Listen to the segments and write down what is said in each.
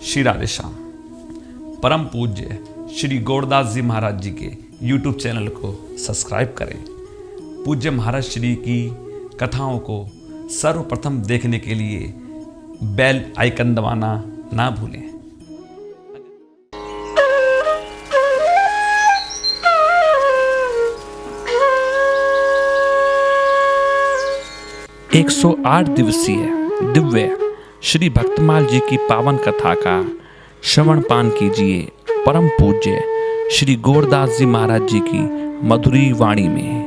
श्री राधे श्याम। परम पूज्य श्री गौरदास जी महाराज जी के YouTube चैनल को सब्सक्राइब करें। पूज्य महाराज श्री की कथाओं को सर्वप्रथम देखने के लिए बेल आइकन दबाना ना भूलें। 108 दिवसीय दिव्य श्री भक्तमाल जी की पावन कथा का श्रवण पान कीजिए परम पूज्य श्री गौरदास जी महाराज जी की मधुरी वाणी में।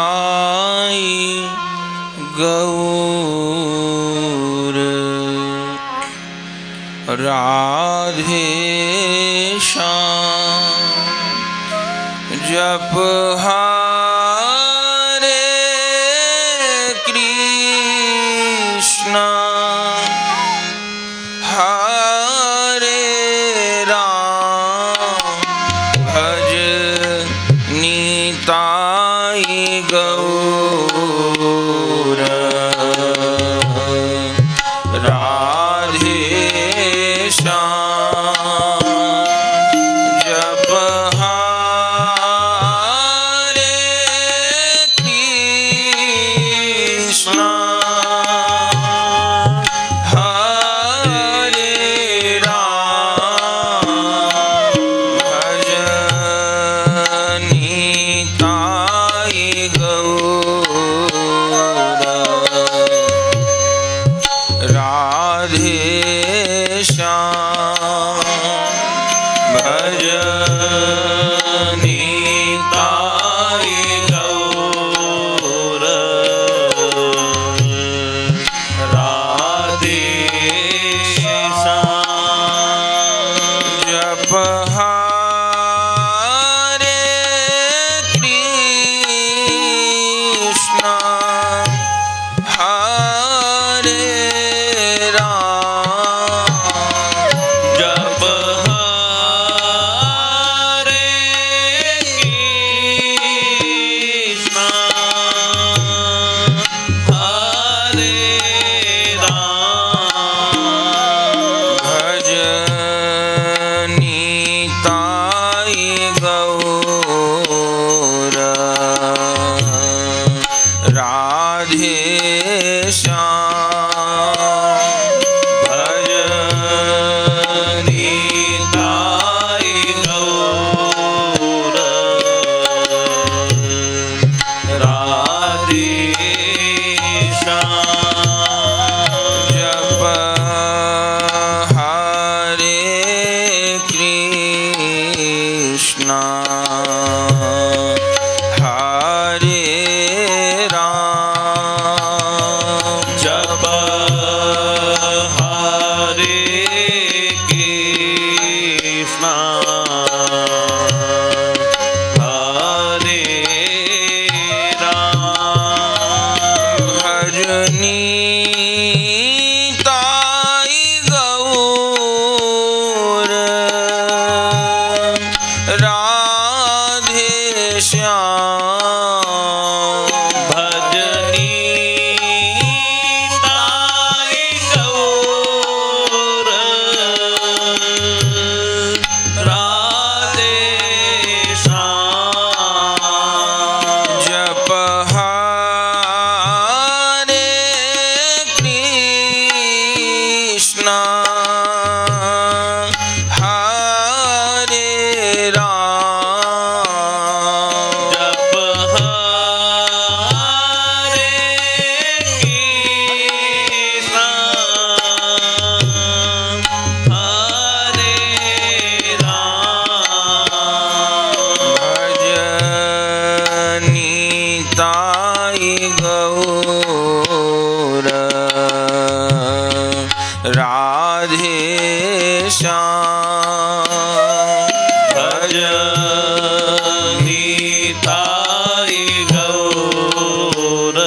भजनीताई गौर राधे श्याम जप हरे कृष्ण हरे राम भजनीताई गौर राधे श्याम जप हरे कृष्ण हरे राम भजनीताई गौर राधे श्याम भजनीताई गौर राधे श्याम जप हरे कृष्ण हरे राम जप हरे कृष्ण हरे राम भजनीताई गौर राधे श्याम भजनीताई गौर राधे श्याम जप हरे कृष्ण हरे राम जप हरे कृष्ण हरे राम भजनीताई गौर राधे श्याम भजनीताई गौर राधे श्याम जप हरे कृष्ण हरे राम जप हरे कृष्ण हरे राम भजनीताई गौर राधे श्याम भजनीताई गौर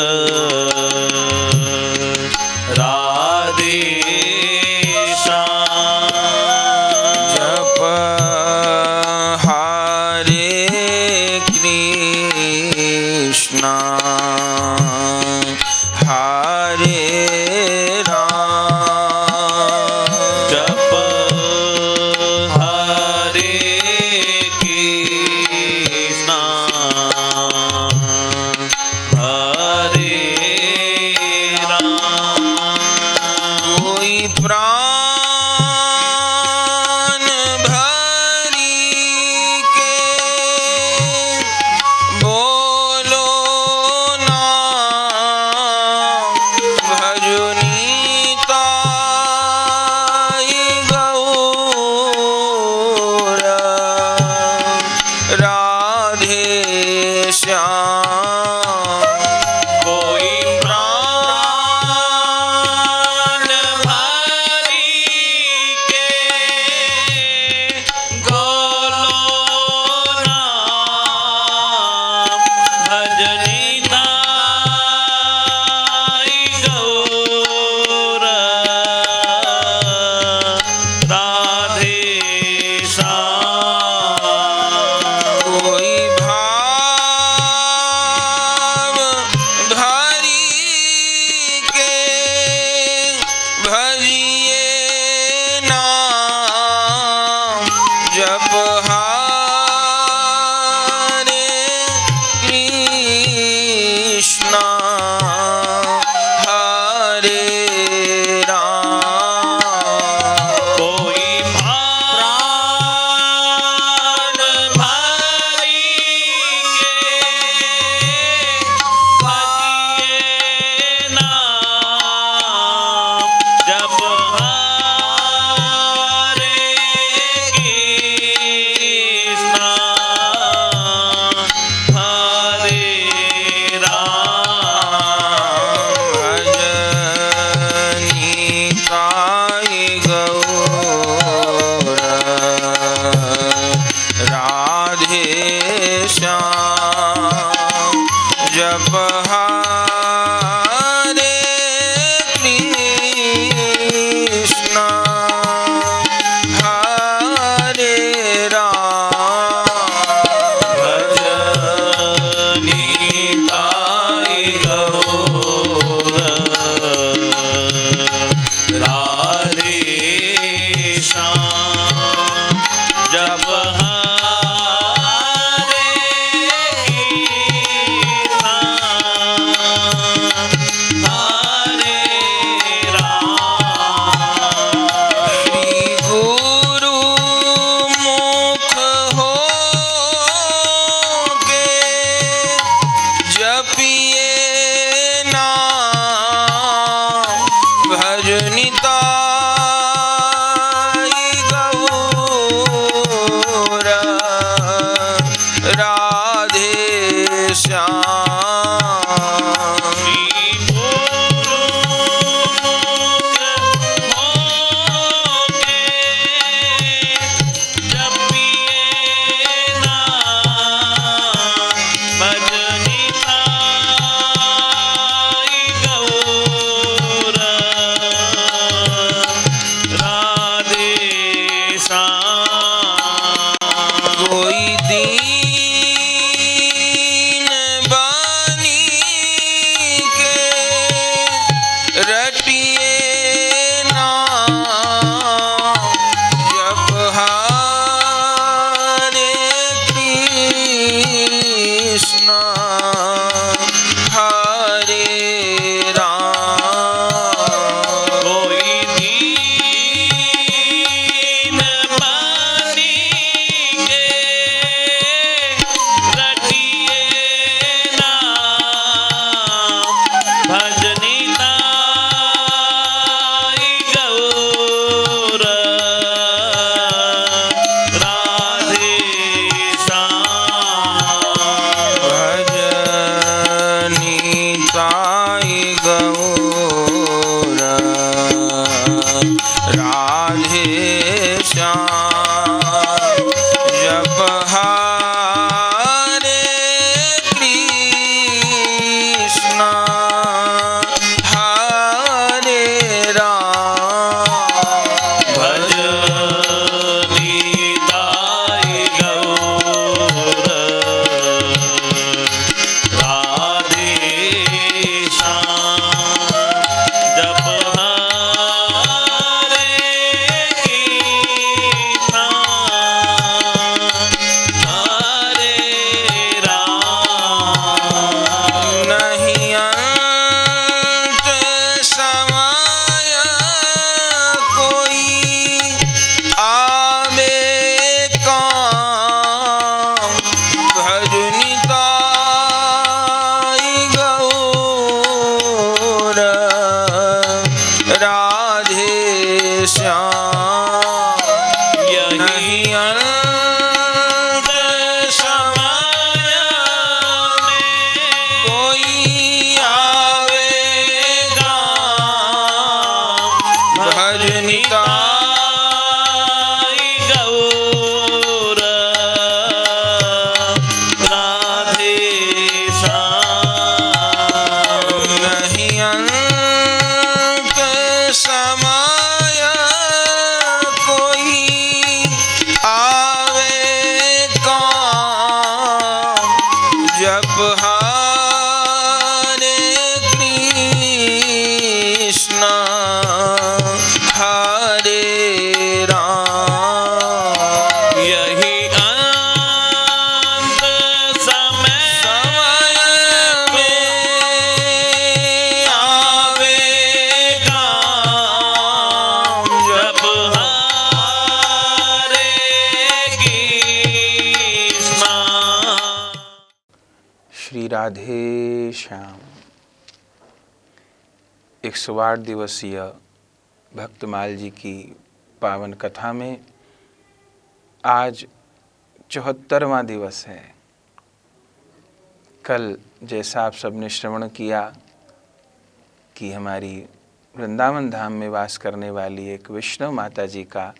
राधे श्याम जप हरे कृष्णा हरे राम जप हरे कृष्णा हरे राम कोई प्राण भरी के बोलो ना भजनीताई गौर राधे श्याम कोई प्राण भरी के गोलो ना भजनीताई गौर राधे श्याम कोई भाव भरी के भजिए नाम जप हरे कृष्णा हरे राम कोई प्राण भरी के भजिए नाम जप हरे कृष्णा हरे राम भजनीताई गौर राधे श्याम जप हरे कृष्णा हरे राम भजनीताई गौर राधे श्याम जप हरे कृष्णा हरे राम श्री गुरु मुख हो के जपिए नाम भजनीताई गौर राधे श्याम श्री गुरु मुख जपिए नाम भजनीताई गौर राधे श्याम कोई दीन जप हरे कृष्णा हरे राम। यही अंत समय में आवेगा। जप हरे कृष्णा। श्री राधे श्याम। 108 दिवसीय भक्तमाल जी की पावन कथा में आज 74वां दिवस है। कल जैसा आप सबने श्रवण किया कि हमारी वृंदावन धाम में वास करने वाली एक वैष्णव माता जी का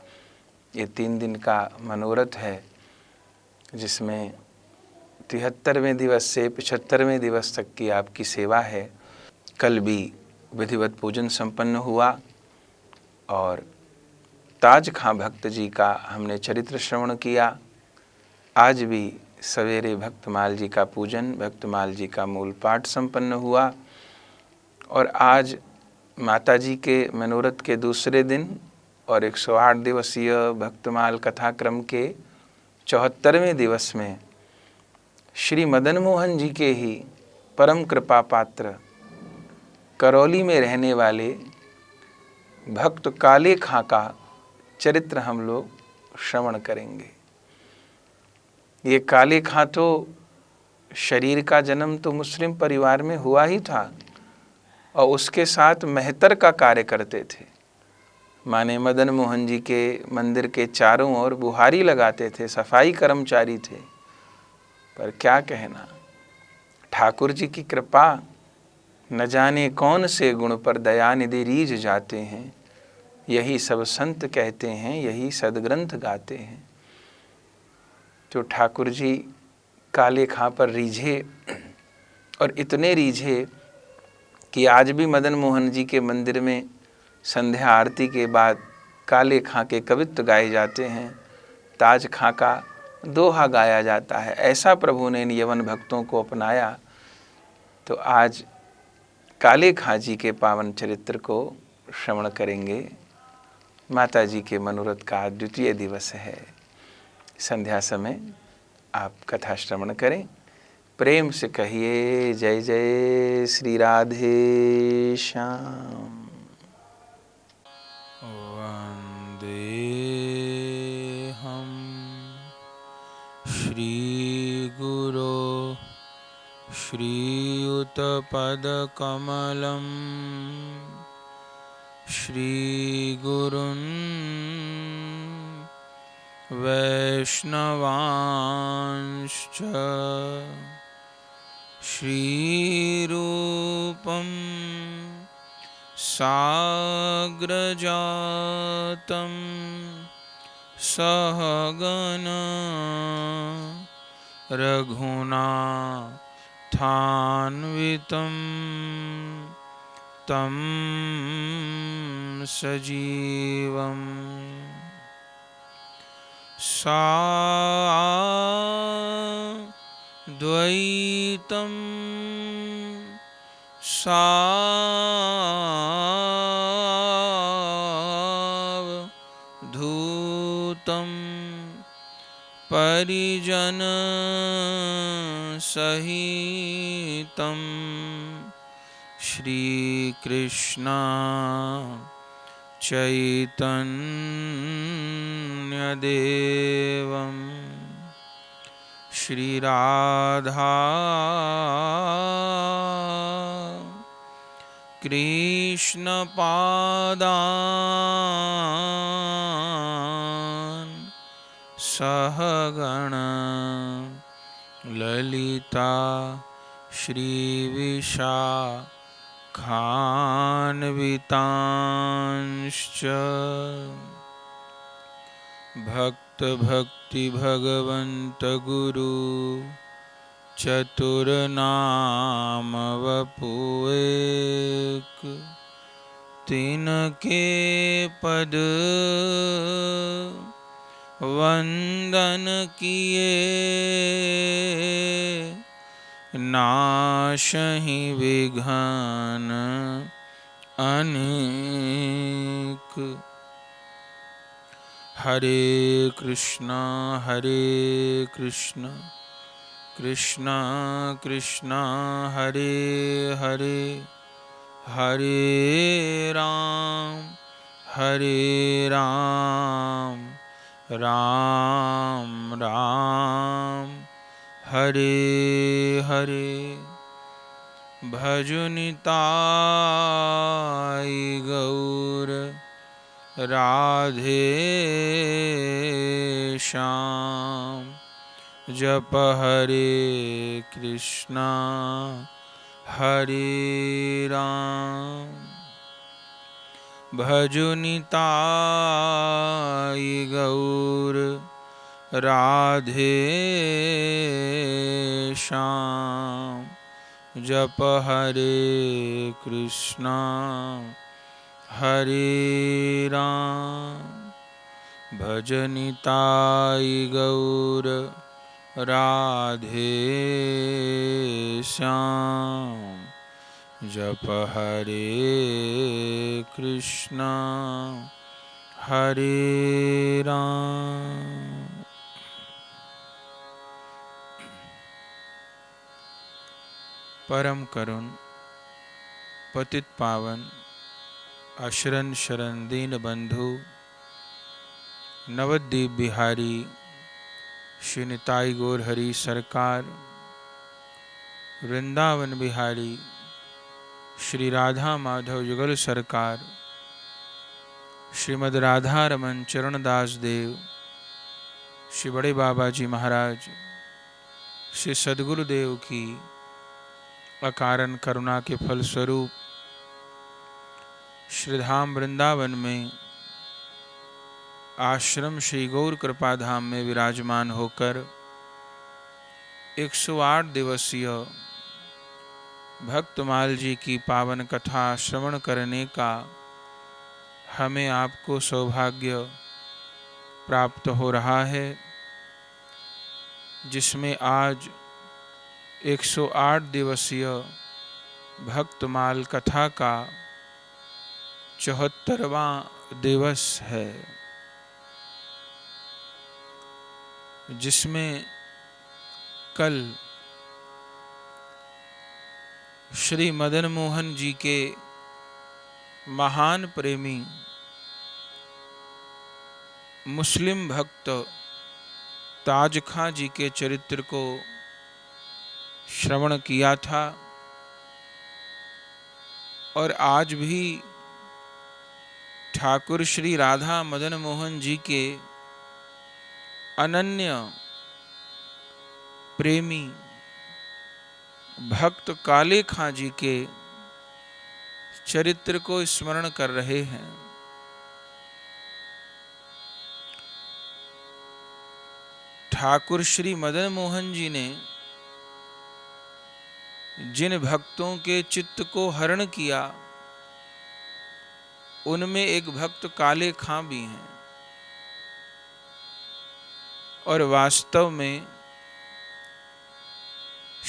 ये 3 दिन का मनोरथ है, जिसमें 73वें दिवस से 75वें दिवस तक की आपकी सेवा है। कल भी विधिवत पूजन संपन्न हुआ और ताज खां भक्त जी का हमने चरित्र श्रवण किया। आज भी सवेरे भक्तमाल जी का पूजन, भक्तमाल जी का मूल पाठ संपन्न हुआ और आज माता जी के मनोरथ के दूसरे दिन और 108 दिवसीय भक्तमाल कथाक्रम के 74वें दिवस में श्री मदन मोहन जी के ही परम कृपा पात्र करौली में रहने वाले भक्त काले खां का चरित्र हम लोग श्रवण करेंगे। ये काले खां तो शरीर का जन्म तो मुस्लिम परिवार में हुआ ही था और उसके साथ मेहतर का कार्य करते थे। माने मदन मोहन जी के मंदिर के चारों ओर बुहारी लगाते थे, सफाई कर्मचारी थे। पर क्या कहना, ठाकुर जी की कृपा, न जाने कौन से गुण पर दयानिधि रीझ जाते हैं। यही सब संत कहते हैं, यही सदग्रंथ गाते हैं। तो ठाकुर जी काले खां पर रीझे और इतने रीझे कि आज भी मदन मोहन जी के मंदिर में संध्या आरती के बाद काले खां के कवित्व गाए जाते हैं, ताज खां का दोहा गाया जाता है। ऐसा प्रभु ने इन यवन भक्तों को अपनाया। तो आज काले खां जी के पावन चरित्र को श्रवण करेंगे। माता जी के मनोरथ का द्वितीय दिवस है। संध्या समय आप कथा श्रवण करें। प्रेम से कहिए जय जय श्री राधे श्याम। वन्देऽहं श्रीगुरो श्रीयुतपदकमलं श्रीगुरुन् वैष्णवांश्च श्रीरूपं साग्रजातं सहगण रघुनाथान्वितं तं सजीवं साद्वैतं सावधूतं परिजनसहितं श्रीकृष्ण चैतन्यदेवं श्रीराधा कृष्णपादान् सहगण ललिता श्रीविशाखान्वितांश्च भक्त भक्ति भगवंत गुरु चतुर्नाम वपुएक तिनके पद वंदन किए नाशहि विघ्न अनेक। हरे कृष्णा कृष्णा कृष्णा हरे हरे, हरे राम राम राम हरे हरे। भजो निताई गौर राधे श्याम। जप हरे कृष्णा हरे राम। भजो निताई गौर राधे श्याम। जप हरे कृष्णा हरे राम। भज निताई गौर राधे श्याम। जप हरे कृष्णा हरे राम। परम करुण पतित पावन अशरण शरण दीन बंधु नवद्वीप बिहारी श्री निताई गौर हरि सरकार, वृंदावन बिहारी श्री राधा माधव युगल सरकार, श्रीमद् राधा रमन चरणदास देव, श्री बड़े बाबा जी महाराज, श्री सद्गुरुदेव की अकारण करुणा के फलस्वरूप श्रीधाम वृंदावन में आश्रम श्री गौर कृपा धाम में विराजमान होकर 108 दिवसीय भक्तमाल जी की पावन कथा श्रवण करने का हमें आपको सौभाग्य प्राप्त हो रहा है, जिसमें आज 108 दिवसीय भक्तमाल कथा का 74वां दिवस है, जिसमें कल श्री मदन मोहन जी के महान प्रेमी मुस्लिम भक्त ताज खां जी के चरित्र को श्रवण किया था, और आज भी ठाकुर श्री राधा मदन मोहन जी के अनन्य प्रेमी भक्त काले खां जी के चरित्र को स्मरण कर रहे हैं। ठाकुर श्री मदन मोहन जी ने जिन भक्तों के चित्त को हरण किया, उनमें एक भक्त काले खां भी हैं, और वास्तव में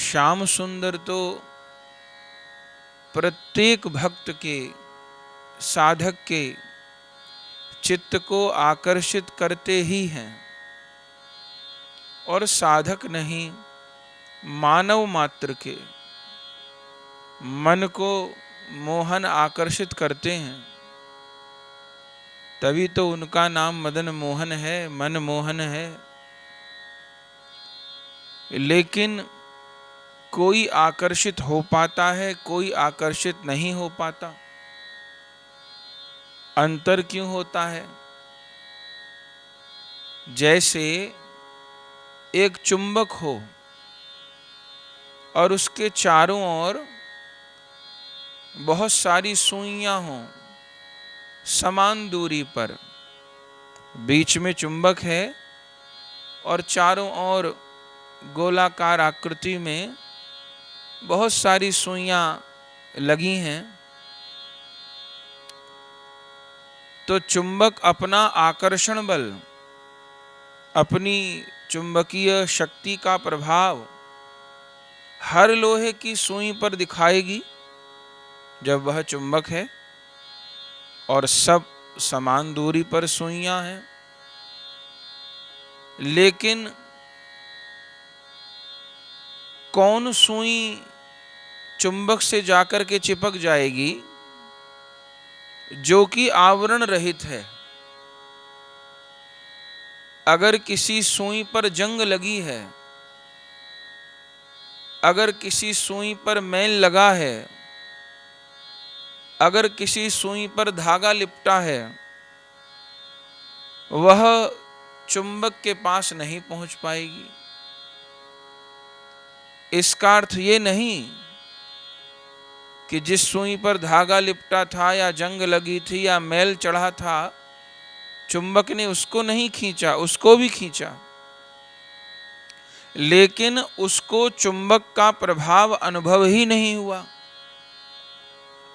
श्याम सुंदर तो प्रत्येक भक्त के, साधक के चित्त को आकर्षित करते ही हैं, और साधक नहीं, मानव मात्र के मन को मोहन आकर्षित करते हैं। तभी तो उनका नाम मदन मोहन है, मन मोहन है। लेकिन कोई आकर्षित हो पाता है, कोई आकर्षित नहीं हो पाता। अंतर क्यों होता है? जैसे एक चुंबक हो और उसके चारों ओर बहुत सारी सुइयां हों समान दूरी पर, बीच में चुंबक है और चारों ओर गोलाकार आकृति में बहुत सारी सुइयां लगी हैं, तो चुंबक अपना आकर्षण बल, अपनी चुंबकीय शक्ति का प्रभाव हर लोहे की सुई पर दिखाएगी जब वह चुंबक है और सब समान दूरी पर सुइयां हैं। लेकिन कौन सुई चुंबक से जाकर के चिपक जाएगी जो कि आवरण रहित है। अगर किसी सुई पर जंग लगी है, अगर किसी सुई पर मैल लगा है, अगर किसी सुई पर धागा लिपटा है, वह चुंबक के पास नहीं पहुंच पाएगी। इसका अर्थ ये नहीं कि जिस सुई पर धागा लिपटा था या जंग लगी थी या मैल चढ़ा था, चुंबक ने उसको नहीं खींचा, उसको भी खींचा, लेकिन उसको चुंबक का प्रभाव अनुभव ही नहीं हुआ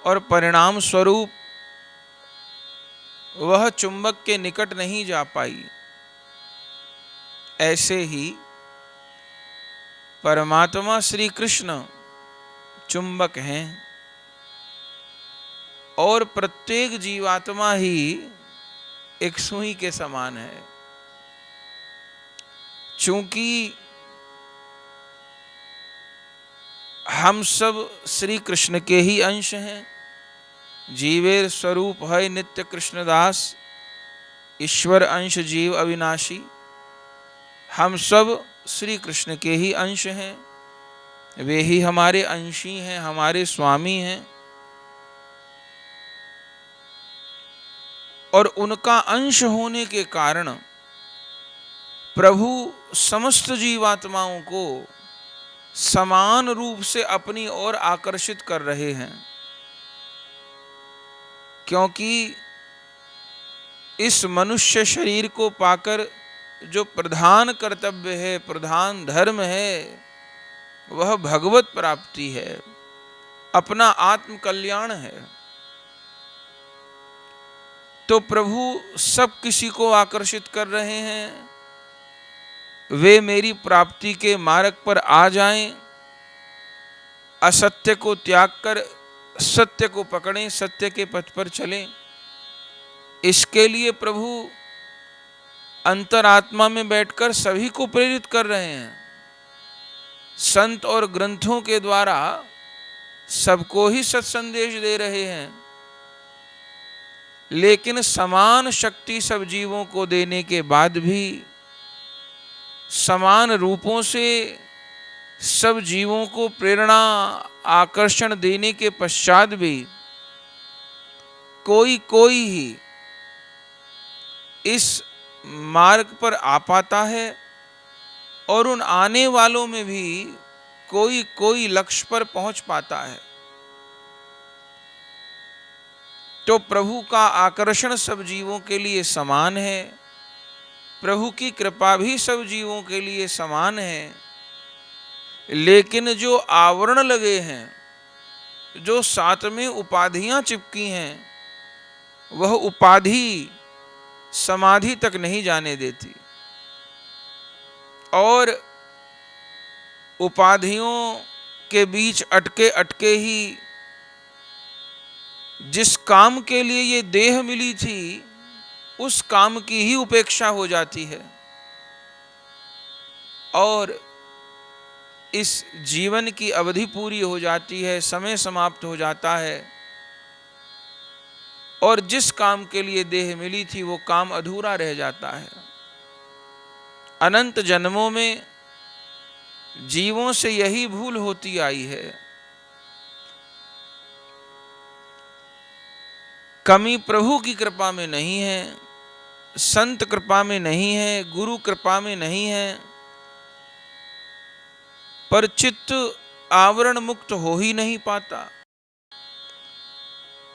और परिणाम स्वरूप वह चुंबक के निकट नहीं जा पाई। ऐसे ही परमात्मा श्री कृष्ण चुंबक हैं और प्रत्येक जीवात्मा ही एक सुई के समान है। चूंकि हम सब श्री कृष्ण के ही अंश हैं, जीवेर स्वरूप है नित्य कृष्णदास, ईश्वर अंश जीव अविनाशी। हम सब श्री कृष्ण के ही अंश हैं, वे ही हमारे अंशी हैं, हमारे स्वामी हैं। और उनका अंश होने के कारण प्रभु समस्त जीवात्माओं को समान रूप से अपनी ओर आकर्षित कर रहे हैं, क्योंकि इस मनुष्य शरीर को पाकर जो प्रधान कर्तव्य है, प्रधान धर्म है, वह भगवत प्राप्ति है, अपना आत्म कल्याण है। तो प्रभु सब किसी को आकर्षित कर रहे हैं, वे मेरी प्राप्ति के मार्ग पर आ जाएं, असत्य को त्याग कर सत्य को पकड़ें, सत्य के पथ पर चलें। इसके लिए प्रभु अंतरात्मा में बैठकर सभी को प्रेरित कर रहे हैं। संत और ग्रंथों के द्वारा सबको ही सत्संदेश दे रहे हैं, लेकिन समान शक्ति सब जीवों को देने के बाद भी, समान रूपों से सब जीवों को प्रेरणा आकर्षण देने के पश्चात भी कोई कोई ही इस मार्ग पर आ पाता है और उन आने वालों में भी कोई कोई लक्ष्य पर पहुंच पाता है। तो प्रभु का आकर्षण सब जीवों के लिए समान है, प्रभु की कृपा भी सब जीवों के लिए समान है। लेकिन जो आवरण लगे हैं, जो साथ में उपाधियां चिपकी हैं, वह उपाधि समाधि तक नहीं जाने देती और उपाधियों के बीच अटके अटके ही जिस काम के लिए ये देह मिली थी, उस काम की ही उपेक्षा हो जाती है और इस जीवन की अवधि पूरी हो जाती है, समय समाप्त हो जाता है और जिस काम के लिए देह मिली थी वो काम अधूरा रह जाता है। अनंत जन्मों में जीवों से यही भूल होती आई है। कमी प्रभु की कृपा में नहीं है, संत कृपा में नहीं है, गुरु कृपा में नहीं है, पर चित्त आवरण मुक्त हो ही नहीं पाता।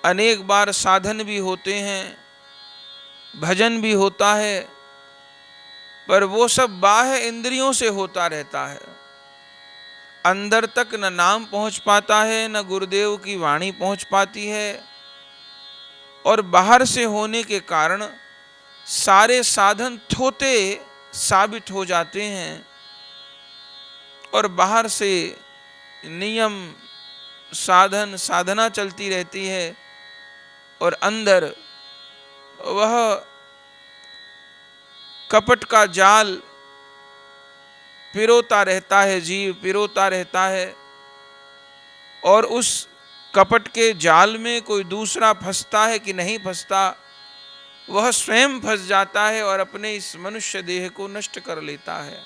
अनेक बार साधन भी होते हैं, भजन भी होता है, पर वो सब बाह्य इंद्रियों से होता रहता है। अंदर तक न नाम पहुंच पाता है, न गुरुदेव की वाणी पहुंच पाती है और बाहर से होने के कारण सारे साधन थोते साबित हो जाते हैं और बाहर से नियम साधना चलती रहती है और अंदर वह कपट का जाल पिरोता रहता है, जीव पिरोता रहता है, और उस कपट के जाल में कोई दूसरा फंसता है कि नहीं फंसता, वह स्वयं फंस जाता है और अपने इस मनुष्य देह को नष्ट कर लेता है।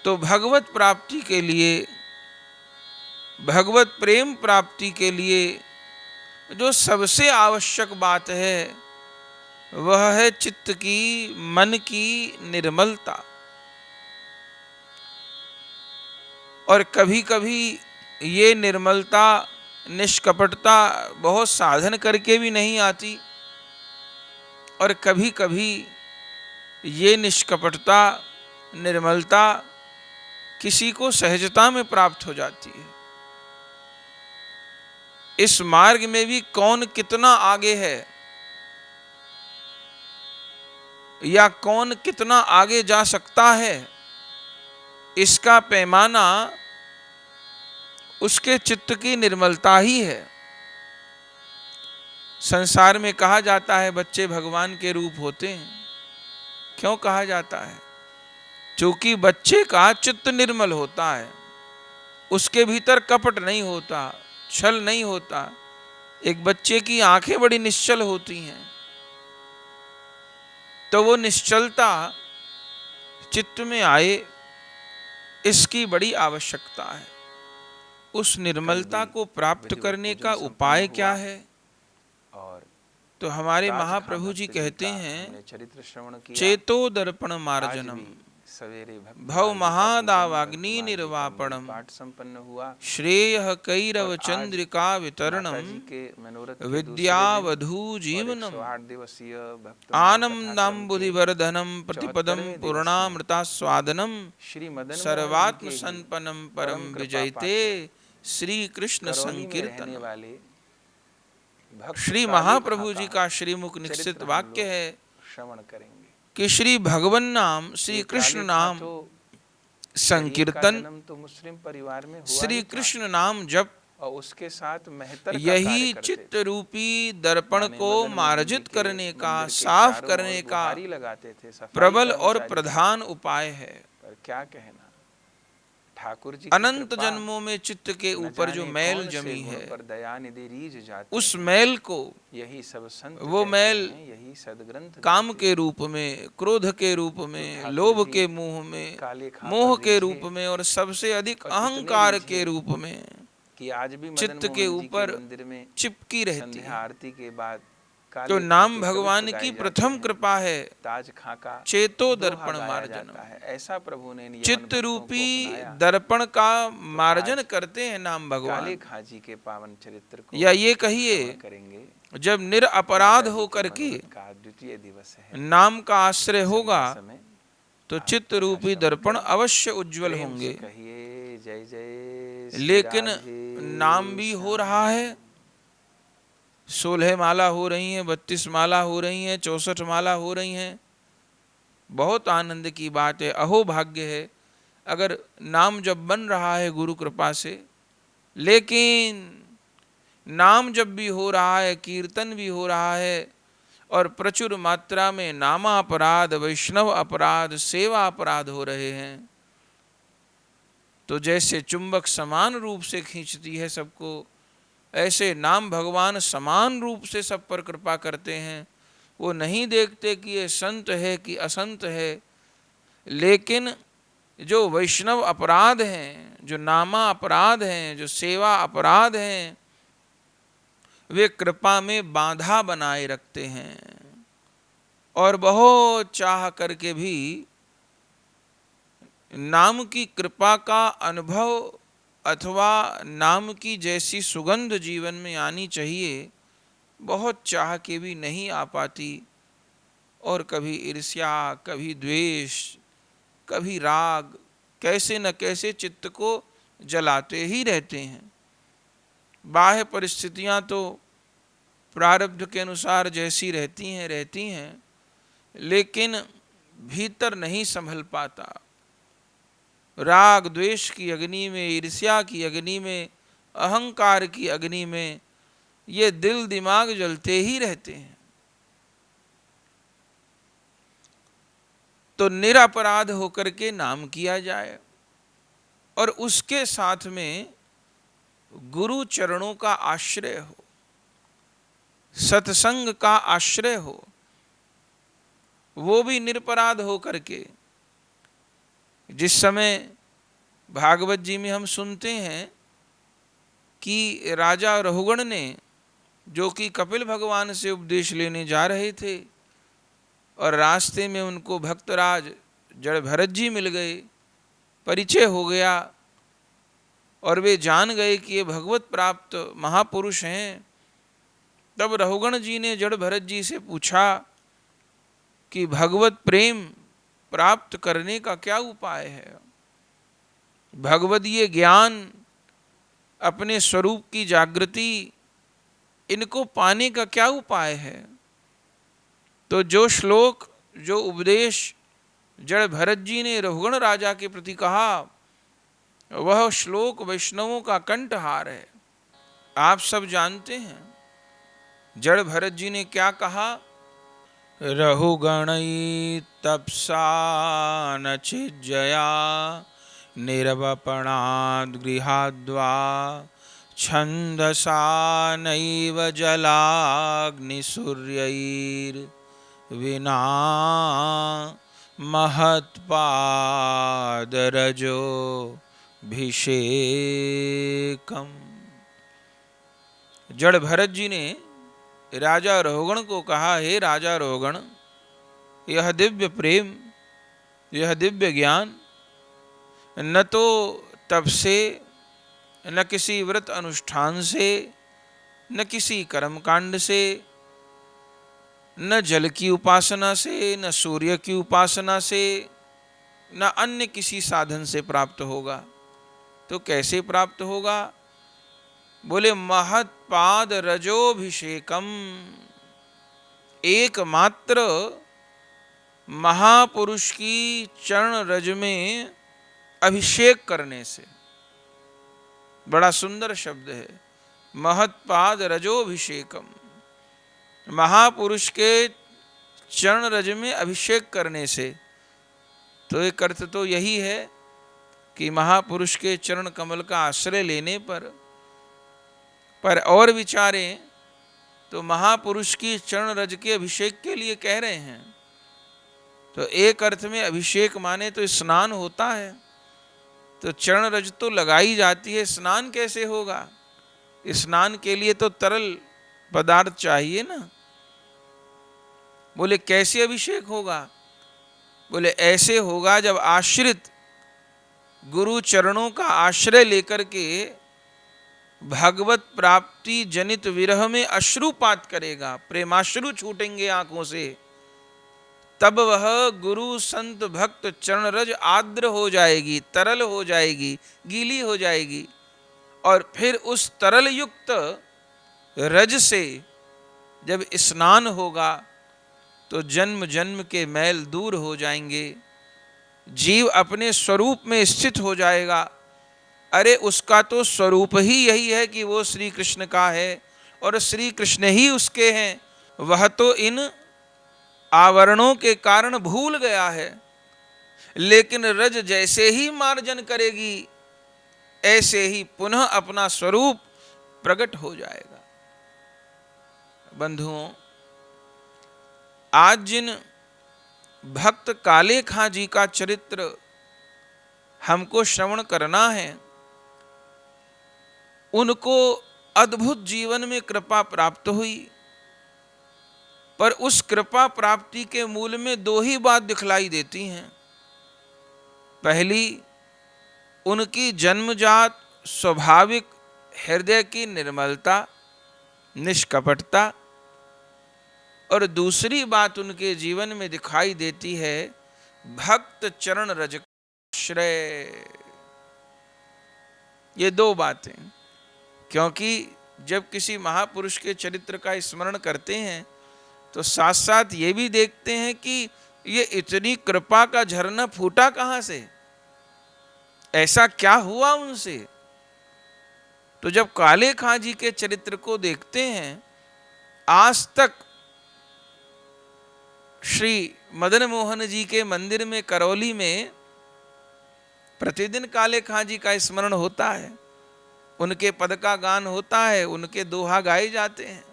तो भगवत प्राप्ति के लिए, भगवत प्रेम प्राप्ति के लिए जो सबसे आवश्यक बात है वह है चित्त की, मन की निर्मलता। और कभी कभी ये निर्मलता, निष्कपटता बहुत साधन करके भी नहीं आती, और कभी कभी ये निष्कपटता, निर्मलता किसी को सहजता में प्राप्त हो जाती है। इस मार्ग में भी कौन कितना आगे है या कौन कितना आगे जा सकता है, इसका पैमाना उसके चित्त की निर्मलता ही है। संसार में कहा जाता है बच्चे भगवान के रूप होते हैं। क्यों कहा जाता है? क्योंकि बच्चे का चित्त निर्मल होता है, उसके भीतर कपट नहीं होता, छल नहीं होता। एक बच्चे की आंखें बड़ी निश्चल होती हैं, तो वो निश्चलता चित्त में आए, इसकी बड़ी आवश्यकता है। उस निर्मलता को प्राप्त करने का उपाय क्या है? तो हमारे महाप्रभु जी कहते हैं, चेतो दर्पण मार्जनम भव महादावाग्नि निर्वापणम श्रेयः कैरव चंद्रिका वितरणम विद्यावधू जीवनम आनंदाम्बुधिवर्धनम प्रतिपदम पूर्णामृतास्वादनम सर्वात्म संपन्नम परम विजयते श्री कृष्ण संकीर्तन। श्री महाप्रभु जी का श्रीमुख निश्चित वाक्य है श्रवण करेंगे कि श्री भगवन नाम, श्री कृष्ण नाम संकीर्तन, तो मुस्लिम परिवार में हुआ श्री कृष्ण नाम जप, और उसके साथ मेहतर यही चित्त रूपी दर्पण को मार्जित करने का, साफ करने का लगाते थे, प्रबल और प्रधान उपाय है। पर क्या कहना, ठाकुर जी अनंत जन्मों में चित्त के ऊपर जो मैल जमी है, पर दयानिधि रीझ जाते उस मैल को, यही सब संत वो मैल यही सदग्रंथ काम के रूप में, क्रोध के रूप में, लोभ के मुंह में, मोह के रूप में, और सबसे अधिक अहंकार के रूप में कि आज भी चित्त के ऊपर मंदिर में चिपकी रहती है। आरती के बाद तो नाम भगवान की प्रथम कृपा है, ताज खाका चेतो दर्पण मार्जन। ऐसा प्रभु ने चित्त रूपी दर्पण का मार्जन करते हैं नाम भगवान। खाजी के पावन चरित्र को, या ये कहिए, करेंगे जब निरअपराध होकर के द्वितीय दिवस है, नाम का आश्रय होगा तो चित्त रूपी दर्पण अवश्य उज्जवल होंगे। कहिए जय जय। लेकिन नाम भी हो रहा है, 16 माला हो रही हैं, 32 माला हो रही हैं, 64 माला हो रही हैं। बहुत आनंद की बात है, अहो भाग्य है अगर नाम जब बन रहा है गुरु कृपा से। लेकिन नाम जब भी हो रहा है, कीर्तन भी हो रहा है, और प्रचुर मात्रा में नामा अपराध, वैष्णव अपराध, सेवा अपराध हो रहे हैं, तो जैसे चुंबक समान रूप से खींचती है सबको, ऐसे नाम भगवान समान रूप से सब पर कृपा करते हैं। वो नहीं देखते कि ये संत है कि असंत है, लेकिन जो वैष्णव अपराध हैं, जो नामा अपराध हैं, जो सेवा अपराध हैं, वे कृपा में बाधा बनाए रखते हैं, और बहुत चाह करके भी नाम की कृपा का अनुभव अथवा नाम की जैसी सुगंध जीवन में आनी चाहिए, बहुत चाह के भी नहीं आ पाती। और कभी ईर्ष्या, कभी द्वेष, कभी राग, कैसे न कैसे चित्त को जलाते ही रहते हैं। बाह्य परिस्थितियां तो प्रारब्ध के अनुसार जैसी रहती हैं, लेकिन भीतर नहीं संभल पाता। राग द्वेष की अग्नि में, ईर्ष्या की अग्नि में, अहंकार की अग्नि में ये दिल दिमाग जलते ही रहते हैं। तो निरपराध होकर के नाम किया जाए और उसके साथ में गुरु चरणों का आश्रय हो, सत्संग का आश्रय हो, वो भी निरपराध हो करके। जिस समय भागवत जी में हम सुनते हैं कि राजा रहुगण ने, जो कि कपिल भगवान से उपदेश लेने जा रहे थे, और रास्ते में उनको भक्तराज जड़ भरत जी मिल गए, परिचय हो गया और वे जान गए कि ये भगवत प्राप्त महापुरुष हैं। तब रहुगण जी ने जड़ भरत जी से पूछा कि भगवत प्रेम प्राप्त करने का क्या उपाय है, भगवदीय ज्ञान, अपने स्वरूप की जागृति, इनको पाने का क्या उपाय है। तो जो श्लोक, जो उपदेश जड़ भरत जी ने रहुगण राजा के प्रति कहा, वह श्लोक वैष्णवों का कंठहार है। आप सब जानते हैं जड़ भरत जी ने क्या कहा। रहुगणई तपसा नचिज्जया निरवपणाद् गृहाद्वा छन्दसा नैव जलाग्निसूर्यैर्विना महत्पादरजोभिषेकम्। जड़ भरत जी ने राजा रहुगण को कहा, हे राजा रहुगण, यह दिव्य प्रेम, यह दिव्य ज्ञान न तो तप से, न किसी व्रत अनुष्ठान से, न किसी कर्मकांड से, न जल की उपासना से, न सूर्य की उपासना से, न अन्य किसी साधन से प्राप्त होगा। तो कैसे प्राप्त होगा? बोले महत्पाद रजोभिषेकम, एकमात्र महापुरुष की चरण रज में अभिषेक करने से। बड़ा सुंदर शब्द है, महत्पाद रजोभिषेकम, महापुरुष के चरण रज में अभिषेक करने से। तो एक अर्थ तो यही है कि महापुरुष के चरण कमल का आश्रय लेने पर और विचारें तो महापुरुष की चरण रज के अभिषेक के लिए कह रहे हैं। तो एक अर्थ में अभिषेक माने तो स्नान होता है, तो चरण रज तो लगाई जाती है, स्नान कैसे होगा? स्नान के लिए तो तरल पदार्थ चाहिए ना। बोले कैसे अभिषेक होगा? बोले ऐसे होगा जब आश्रित गुरु चरणों का आश्रय लेकर के भगवत प्राप्ति जनित विरह में अश्रुपात करेगा, प्रेमाश्रु छूटेंगे आंखों से, तब वह गुरु संत भक्त चरण रज आर्द्र हो जाएगी, तरल हो जाएगी, गीली हो जाएगी। और फिर उस तरल युक्त रज से जब स्नान होगा तो जन्म जन्म के मैल दूर हो जाएंगे, जीव अपने स्वरूप में स्थित हो जाएगा। अरे उसका तो स्वरूप ही यही है कि वो श्री कृष्ण का है और श्री कृष्ण ही उसके हैं। वह तो इन आवरणों के कारण भूल गया है, लेकिन रज जैसे ही मार्जन करेगी ऐसे ही पुनः अपना स्वरूप प्रकट हो जाएगा। बंधुओं, आज जिन भक्त काले खां जी का चरित्र हमको श्रवण करना है, उनको अद्भुत जीवन में कृपा प्राप्त हुई, पर उस कृपा प्राप्ति के मूल में दो ही बात दिखलाई देती हैं। पहली, उनकी जन्मजात स्वाभाविक हृदय की निर्मलता, निष्कपटता, और दूसरी बात उनके जीवन में दिखाई देती है भक्त चरण रज श्रेय। ये दो बातें, क्योंकि जब किसी महापुरुष के चरित्र का स्मरण करते हैं तो साथ साथ ये भी देखते हैं कि ये इतनी कृपा का झरना फूटा कहाँ से। ऐसा क्या हुआ उनसे? तो जब काले खां जी के चरित्र को देखते हैं, आज तक श्री मदन मोहन जी के मंदिर में करौली में प्रतिदिन काले खां जी का स्मरण होता है, उनके पद का गान होता है, उनके दोहा गाए जाते हैं,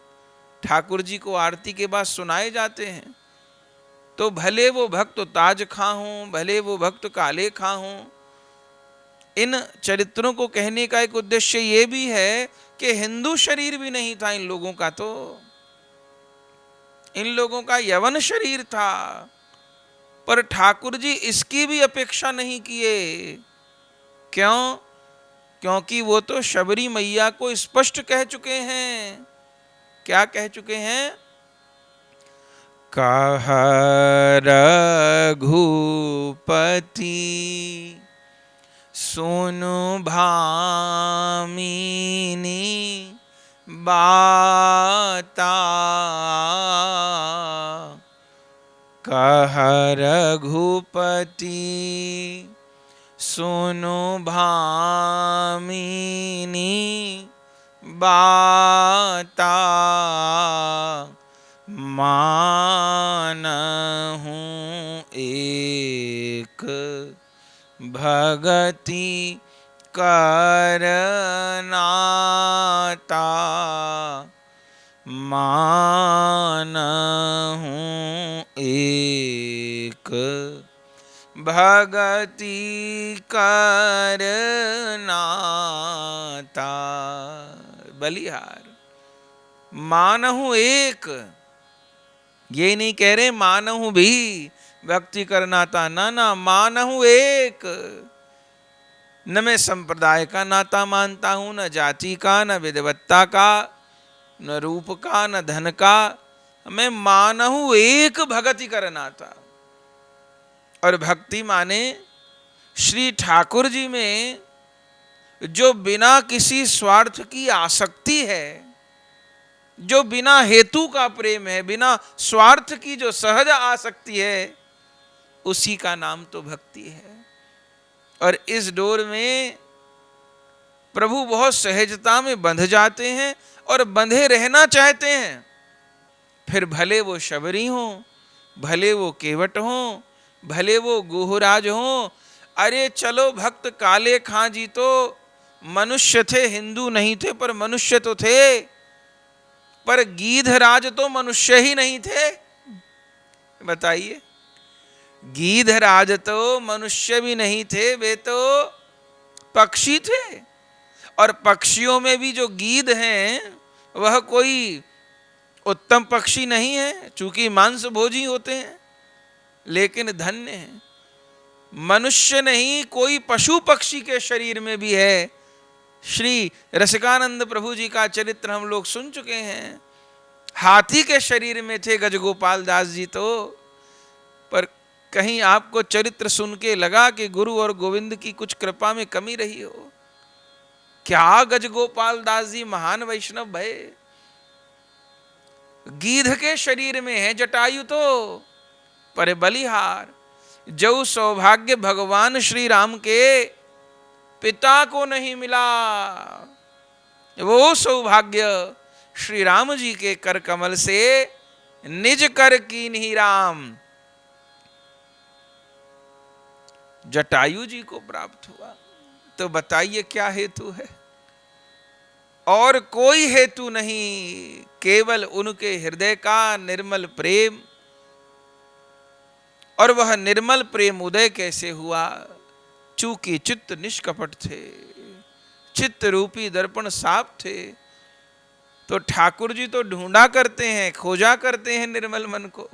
ठाकुर जी को आरती के बाद सुनाए जाते हैं। तो भले वो भक्त ताज खां हों, भले वो भक्त काले खां हों, इन चरित्रों को कहने का एक उद्देश्य ये भी है कि हिंदू शरीर भी नहीं था इन लोगों का, तो इन लोगों का यवन शरीर था, पर ठाकुर जी इसकी भी अपेक्षा नहीं किए। क्यों? क्योंकि वो तो शबरी मैया को स्पष्ट कह चुके हैं। क्या कह चुके हैं? कहा रघुपति सुनु भामिनी बाता, कहा रघुपति सुनु भामिनी बाता, मानहूँ एक भगति करनाता, मानहूँ एक भगति करनाता। बलिहार मानहूँ एक, ये नहीं कह रहे मानहूँ भी भक्ति करनाता, ना ना, मानहूँ एक। न मैं संप्रदाय का नाता मानता हूँ, न जाति का, न विद्वत्ता का, न रूप का, न धन का, मैं मानहूँ एक भगति करनाता। और भक्ति माने श्री ठाकुर जी में जो बिना किसी स्वार्थ की आसक्ति है, जो बिना हेतु का प्रेम है, बिना स्वार्थ की जो सहज आसक्ति है, उसी का नाम तो भक्ति है। और इस डोर में प्रभु बहुत सहजता में बंध जाते हैं और बंधे रहना चाहते हैं। फिर भले वो शबरी हों, भले वो केवट हों, भले वो गोहराज हों। अरे चलो, भक्त काले खां जी तो मनुष्य थे, हिंदू नहीं थे, पर मनुष्य तो थे। पर गीधराज तो मनुष्य ही नहीं थे। बताइए, गीधराज तो मनुष्य भी नहीं थे, वे तो पक्षी थे। और पक्षियों में भी जो गीध हैं वह कोई उत्तम पक्षी नहीं है, चूंकि मांस भोजी होते हैं, लेकिन धन्य है, मनुष्य नहीं कोई पशु पक्षी के शरीर में भी है। श्री रसिकानंद प्रभु जी का चरित्र हम लोग सुन चुके हैं। हाथी के शरीर में थे गजगोपाल दास जी तो, पर कहीं आपको चरित्र सुन के लगा कि गुरु और गोविंद की कुछ कृपा में कमी रही हो? क्या गजगोपाल दास जी महान वैष्णव भय, गीध के शरीर में है जटायु तो, पर बलिहार जो सौभाग्य भगवान श्री राम के पिता को नहीं मिला, वो सौभाग्य श्री राम जी के कर कमल से निज कर कीन्ही राम जटायु जी को प्राप्त हुआ। तो बताइए क्या हेतु है? और कोई हेतु नहीं, केवल उनके हृदय का निर्मल प्रेम। और वह निर्मल प्रेम उदय कैसे हुआ? चूंकि चित्त निष्कपट थे, चित्त रूपी दर्पण साफ थे। तो ठाकुर जी तो ढूंढा करते हैं, खोजा करते हैं निर्मल मन को।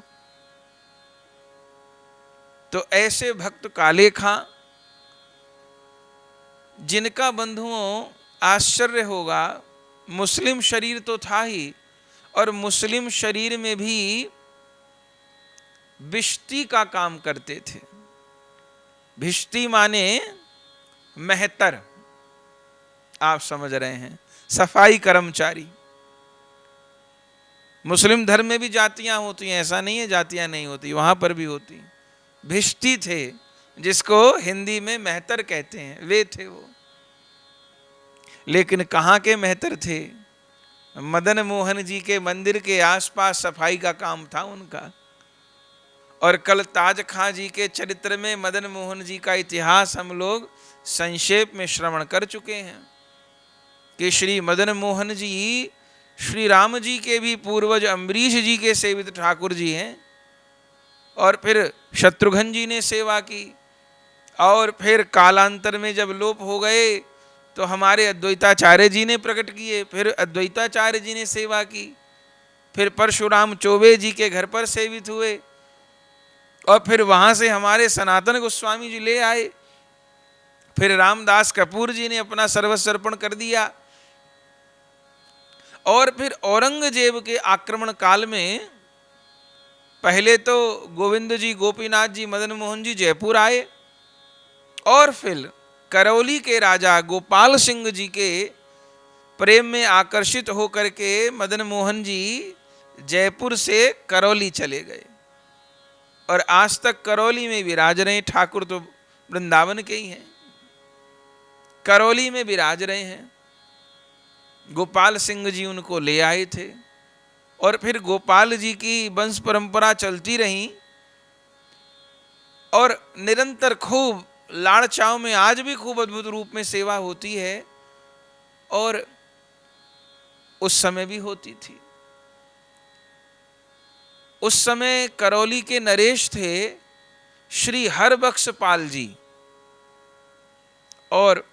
तो ऐसे भक्त काले खां, जिनका बंधुओं आश्चर्य होगा, मुस्लिम शरीर तो था ही, और मुस्लिम शरीर में भी भिष्टी का काम करते थे। भिष्टी माने मेहतर, आप समझ रहे हैं, सफाई कर्मचारी। मुस्लिम धर्म में भी जातियां होती हैं, ऐसा नहीं है जातियां नहीं होती, वहां पर भी होती। भिष्टी थे, जिसको हिंदी में मेहतर कहते हैं, वे थे वो। लेकिन कहाँ के मेहतर थे? मदन मोहन जी के मंदिर के आसपास सफाई का काम था उनका। और कल ताज खां जी के चरित्र में मदन मोहन जी का इतिहास हम लोग संक्षेप में श्रवण कर चुके हैं कि श्री मदन मोहन जी श्री राम जी के भी पूर्वज अम्बरीश जी के सेवित ठाकुर जी हैं। और फिर शत्रुघ्न जी ने सेवा की, और फिर कालांतर में जब लोप हो गए तो हमारे अद्वैताचार्य जी ने प्रकट किए, फिर अद्वैताचार्य जी ने सेवा की, फिर परशुराम चौबे जी के घर पर सेवित हुए, और फिर वहाँ से हमारे सनातन गोस्वामी जी ले आए, फिर रामदास कपूर जी ने अपना सर्वस्व अर्पण कर दिया। और फिर औरंगजेब के आक्रमण काल में पहले तो गोविंद जी, गोपीनाथ जी, मदन मोहन जी जयपुर आए, और फिर करौली के राजा गोपाल सिंह जी के प्रेम में आकर्षित होकर के मदन मोहन जी जयपुर से करौली चले गए, और आज तक करौली में विराज रहे। ठाकुर तो वृंदावन के ही हैं, करौली में विराज रहे हैं। गोपाल सिंह जी उनको ले आए थे, और फिर गोपाल जी की वंश परंपरा चलती रही, और निरंतर खूब लाड़ चाव में आज भी खूब अद्भुत रूप में सेवा होती है, और उस समय भी होती थी। उस समय करौली के नरेश थे श्री हरबख्श पाल जी, और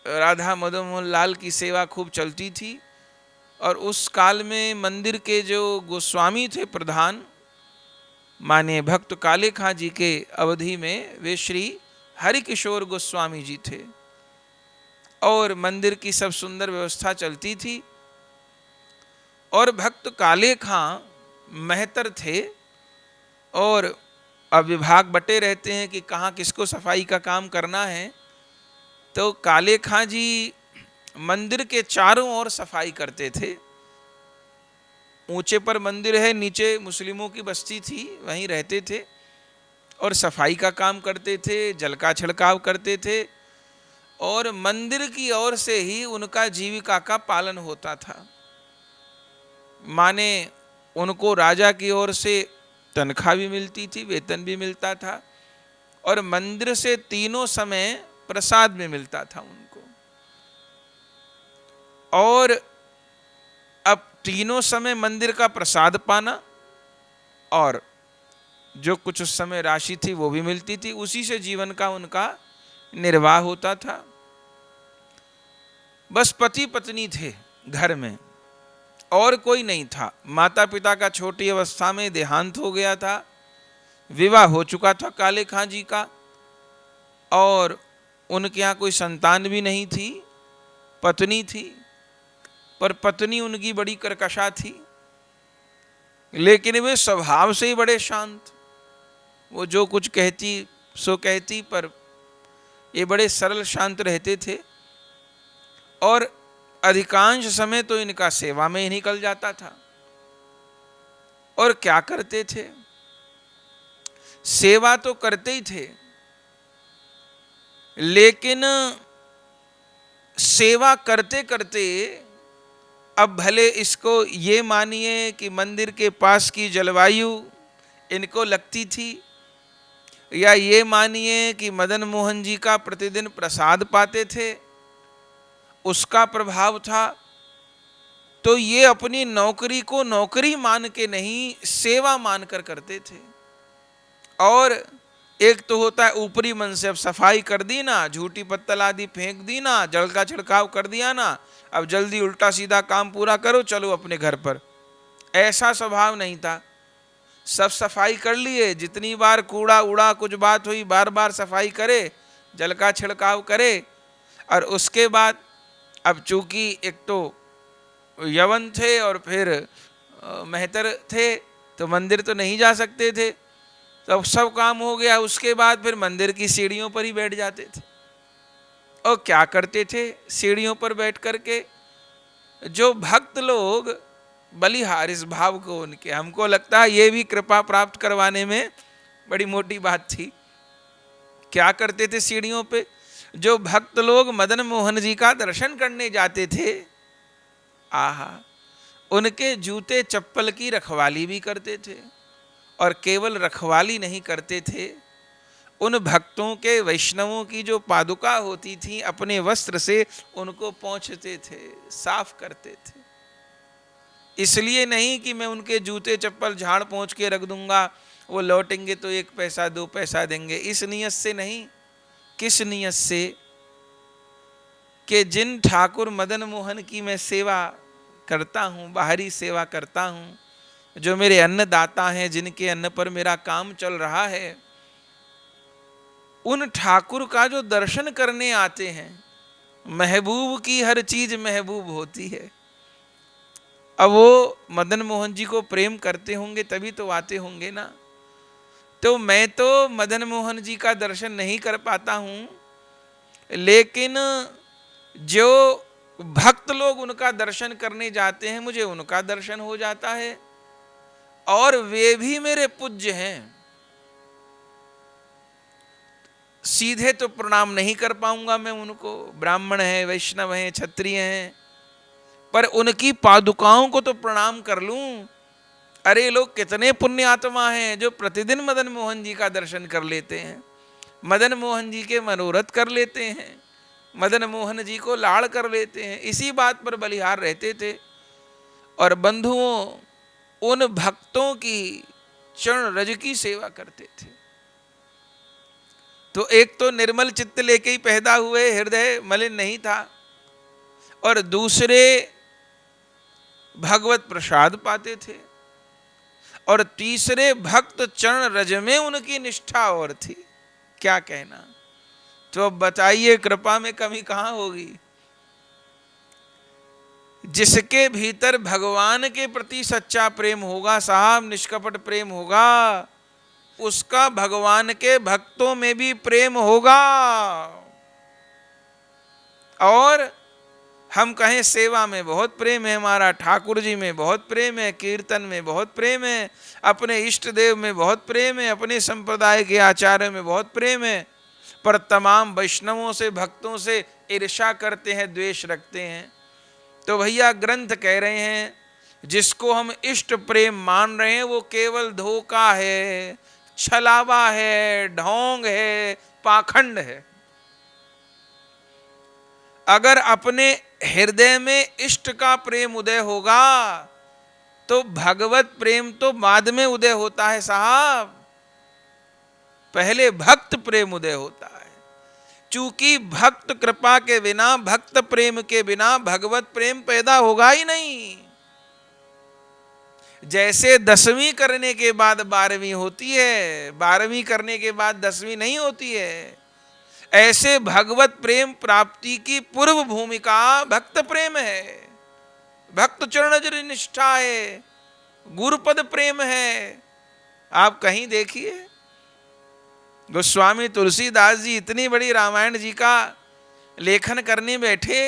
राधा मदन मोहन लाल की सेवा खूब चलती थी। और उस काल में मंदिर के जो गोस्वामी थे प्रधान, माने भक्त काले खां जी के अवधि में वे श्री हरिकिशोर गोस्वामी जी थे, और मंदिर की सब सुंदर व्यवस्था चलती थी। और भक्त काले खां मेहतर थे, और अब विभाग बटे रहते हैं कि कहाँ किसको सफाई का काम करना है। तो काले खां जी मंदिर के चारों ओर सफाई करते थे। ऊंचे पर मंदिर है, नीचे मुस्लिमों की बस्ती थी, वहीं रहते थे, और सफाई का काम करते थे, जल का छिड़काव करते थे, और मंदिर की ओर से ही उनका जीविका का पालन होता था। माने उनको राजा की ओर से तनख्वाह भी मिलती थी, वेतन भी मिलता था, और मंदिर से तीनों समय प्रसाद भी मिलता था उनको। और अब तीनों समय मंदिर का प्रसाद पाना, और जो कुछ उस समय राशि थी वो भी मिलती थी, उसी से जीवन का उनका निर्वाह होता था। बस पति पत्नी थे घर में, और कोई नहीं था। माता पिता का छोटी अवस्था में देहांत हो गया था, विवाह हो चुका था काले खां जी का, और उनके यहाँ कोई संतान भी नहीं थी। पत्नी थी, पर पत्नी उनकी बड़ी कर्कशा थी, लेकिन वे स्वभाव से ही बड़े शांत। वो जो कुछ कहती सो कहती, पर ये बड़े सरल शांत रहते थे, और अधिकांश समय तो इनका सेवा में ही निकल जाता था। और क्या करते थे? सेवा तो करते ही थे, लेकिन सेवा करते करते अब भले इसको ये मानिए कि मंदिर के पास की जलवायु इनको लगती थी, या ये मानिए कि मदन मोहन जी का प्रतिदिन प्रसाद पाते थे, उसका प्रभाव था। तो ये अपनी नौकरी को नौकरी मान के नहीं, सेवा मानकर करते थे। और एक तो होता है ऊपरी मन से, अब सफाई कर दी ना, झूठी पत्तल आदि फेंक दी ना, जल का छिड़काव कर दिया ना, अब जल्दी उल्टा सीधा काम पूरा करो, चलो अपने घर पर। ऐसा स्वभाव नहीं था। सब सफाई कर लिए, जितनी बार कूड़ा उड़ा कुछ बात हुई बार बार सफाई करे, जल का छिड़काव करे। और उसके बाद अब चूंकि एक तो यवन थे और फिर मेहतर थे, तो मंदिर तो नहीं जा सकते थे, तो सब काम हो गया। उसके बाद फिर मंदिर की सीढ़ियों पर ही बैठ जाते थे। और क्या करते थे? सीढ़ियों पर बैठ करके जो भक्त लोग बलिहार इस भाव को उनके, हमको लगता है ये भी कृपा प्राप्त करवाने में बड़ी मोटी बात थी। क्या करते थे सीढ़ियों पे? जो भक्त लोग मदन मोहन जी का दर्शन करने जाते थे, आहा, उनके जूते चप्पल की रखवाली भी करते थे। और केवल रखवाली नहीं करते थे, उन भक्तों के, वैष्णवों की जो पादुका होती थी, अपने वस्त्र से उनको पोंछते थे, साफ करते थे। इसलिए नहीं कि मैं उनके जूते चप्पल झाड़ पोंछ के रख दूंगा, वो लौटेंगे तो 1 पैसा 2 पैसा देंगे, इस नियत से नहीं। किस नियत से? कि जिन ठाकुर मदन मोहन की मैं सेवा करता हूँ, बाहरी सेवा करता हूँ, जो मेरे अन्नदाता हैं, जिनके अन्न पर मेरा काम चल रहा है, उन ठाकुर का जो दर्शन करने आते हैं, महबूब की हर चीज महबूब होती है। अब वो मदन मोहन जी को प्रेम करते होंगे तभी तो आते होंगे ना। तो मैं तो मदन मोहन जी का दर्शन नहीं कर पाता हूँ, लेकिन जो भक्त लोग उनका दर्शन करने जाते हैं, मुझे उनका दर्शन हो जाता है, और वे भी मेरे पूज्य हैं। सीधे तो प्रणाम नहीं कर पाऊंगा मैं उनको, ब्राह्मण हैं, वैष्णव हैं, क्षत्रिय हैं, पर उनकी पादुकाओं को तो प्रणाम कर लूं। अरे लोग कितने पुण्य आत्मा हैं जो प्रतिदिन मदन मोहन जी का दर्शन कर लेते हैं, मदन मोहन जी के मनोरथ कर लेते हैं, मदन मोहन जी को लाड़ कर लेते हैं। इसी बात पर बलिहार रहते थे। और बंधुओं, उन भक्तों की चरण रज की सेवा करते थे। तो एक तो निर्मल चित्त लेके ही पैदा हुए, हृदय मलिन नहीं था, और दूसरे भगवत प्रसाद पाते थे, और तीसरे भक्त चरण रज में उनकी निष्ठा और थी। क्या कहना? तो अब बताइए, कृपा में कमी कहां होगी? जिसके भीतर भगवान के प्रति सच्चा प्रेम होगा साहब, निष्कपट प्रेम होगा, उसका भगवान के भक्तों में भी प्रेम होगा। और हम कहें सेवा में बहुत प्रेम है हमारा, ठाकुर जी में बहुत प्रेम है, कीर्तन में बहुत प्रेम है, अपने इष्ट देव में बहुत प्रेम है, अपने संप्रदाय के आचार्य में बहुत प्रेम है, पर तमाम वैष्णवों से, भक्तों से ईर्ष्या करते हैं, द्वेष रखते हैं। तो भैया ग्रंथ कह रहे हैं, जिसको हम इष्ट प्रेम मान रहे हैं वो केवल धोखा है, छलावा है, ढोंग है, पाखंड है। अगर अपने हृदय में इष्ट का प्रेम उदय होगा तो भगवत प्रेम तो बाद में उदय होता है साहब, पहले भक्त प्रेम उदय होता है। चूंकि भक्त कृपा के बिना, भक्त प्रेम के बिना भगवत प्रेम पैदा होगा ही नहीं। जैसे 10वीं करने के बाद 12वीं होती है, 12वीं करने के बाद 10वीं नहीं होती है, ऐसे भगवत प्रेम प्राप्ति की पूर्व भूमिका भक्त प्रेम है, भक्त चरण निष्ठा है, गुरुपद प्रेम है। आप कहीं देखिए, गोस्वामी तुलसीदास जी इतनी बड़ी रामायण जी का लेखन करने बैठे,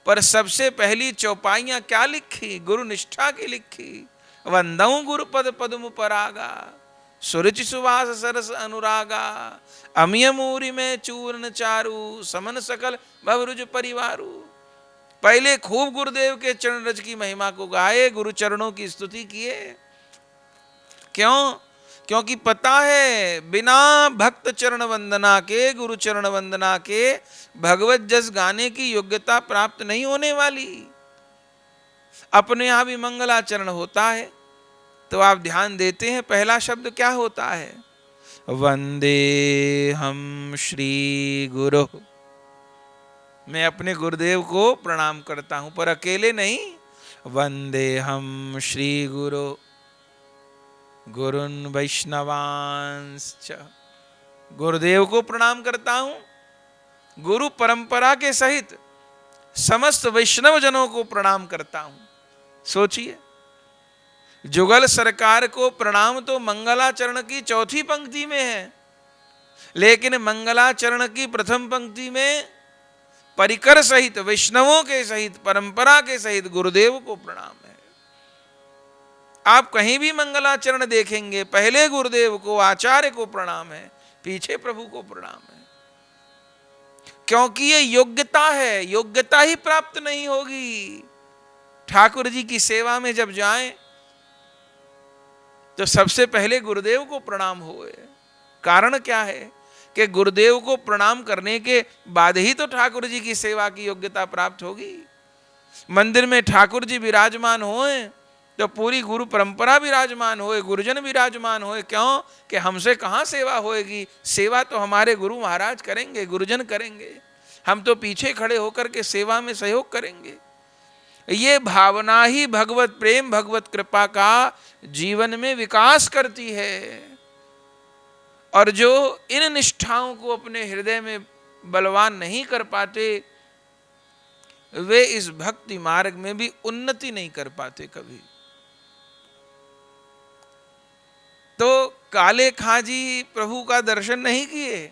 पर सबसे पहली चौपाइयां क्या लिखी? गुरु निष्ठा की लिखी। वंदऊ गुरुपद पद्म परागा, सुरुचि सुवास सरस अनुरागा, अमिय मूरी में चूर्ण चारू, समन सकल भवरुज परिवारू। पहले खूब गुरुदेव के चरण रज की महिमा को गाए, गुरु चरणों की स्तुति किए। क्यों? क्योंकि पता है बिना भक्त चरण वंदना के, गुरु चरण वंदना के भगवत जस गाने की योग्यता प्राप्त नहीं होने वाली। अपने यहां भी मंगलाचरण होता है तो आप ध्यान देते हैं, पहला शब्द क्या होता है? वंदे हम श्री गुरु। मैं अपने गुरुदेव को प्रणाम करता हूं, पर अकेले नहीं। वंदे हम श्री गुरु गुरुन वैष्णवांश्च। गुरुदेव को प्रणाम करता हूं, गुरु परंपरा के सहित समस्त वैष्णव जनों को प्रणाम करता हूं। सोचिए, जुगल सरकार को प्रणाम तो मंगलाचरण की चौथी पंक्ति में है, लेकिन मंगलाचरण की प्रथम पंक्ति में परिकर सहित, वैष्णवों के सहित, परंपरा के सहित गुरुदेव को प्रणाम है। आप कहीं भी मंगलाचरण देखेंगे, पहले गुरुदेव को, आचार्य को प्रणाम है, पीछे प्रभु को प्रणाम है, क्योंकि ये योग्यता है, योग्यता ही प्राप्त नहीं होगी। ठाकुर जी की सेवा में जब जाएं तो सबसे पहले गुरुदेव को प्रणाम होए। कारण क्या है कि गुरुदेव को प्रणाम करने के बाद ही तो ठाकुर जी की सेवा की योग्यता प्राप्त होगी। मंदिर में ठाकुर जी विराजमान होए तो पूरी गुरु परंपरा विराजमान होए, गुरुजन विराजमान होए। क्यों कि हमसे कहाँ सेवा होएगी? सेवा तो हमारे गुरु महाराज करेंगे, गुरुजन करेंगे, हम तो पीछे खड़े होकर के सेवा में सहयोग करेंगे। ये भावना ही भगवत प्रेम, भगवत कृपा का जीवन में विकास करती है। और जो इन निष्ठाओं को अपने हृदय में बलवान नहीं कर पाते, वे इस भक्ति मार्ग में भी उन्नति नहीं कर पाते कभी। तो काले खां जी प्रभु का दर्शन नहीं किए,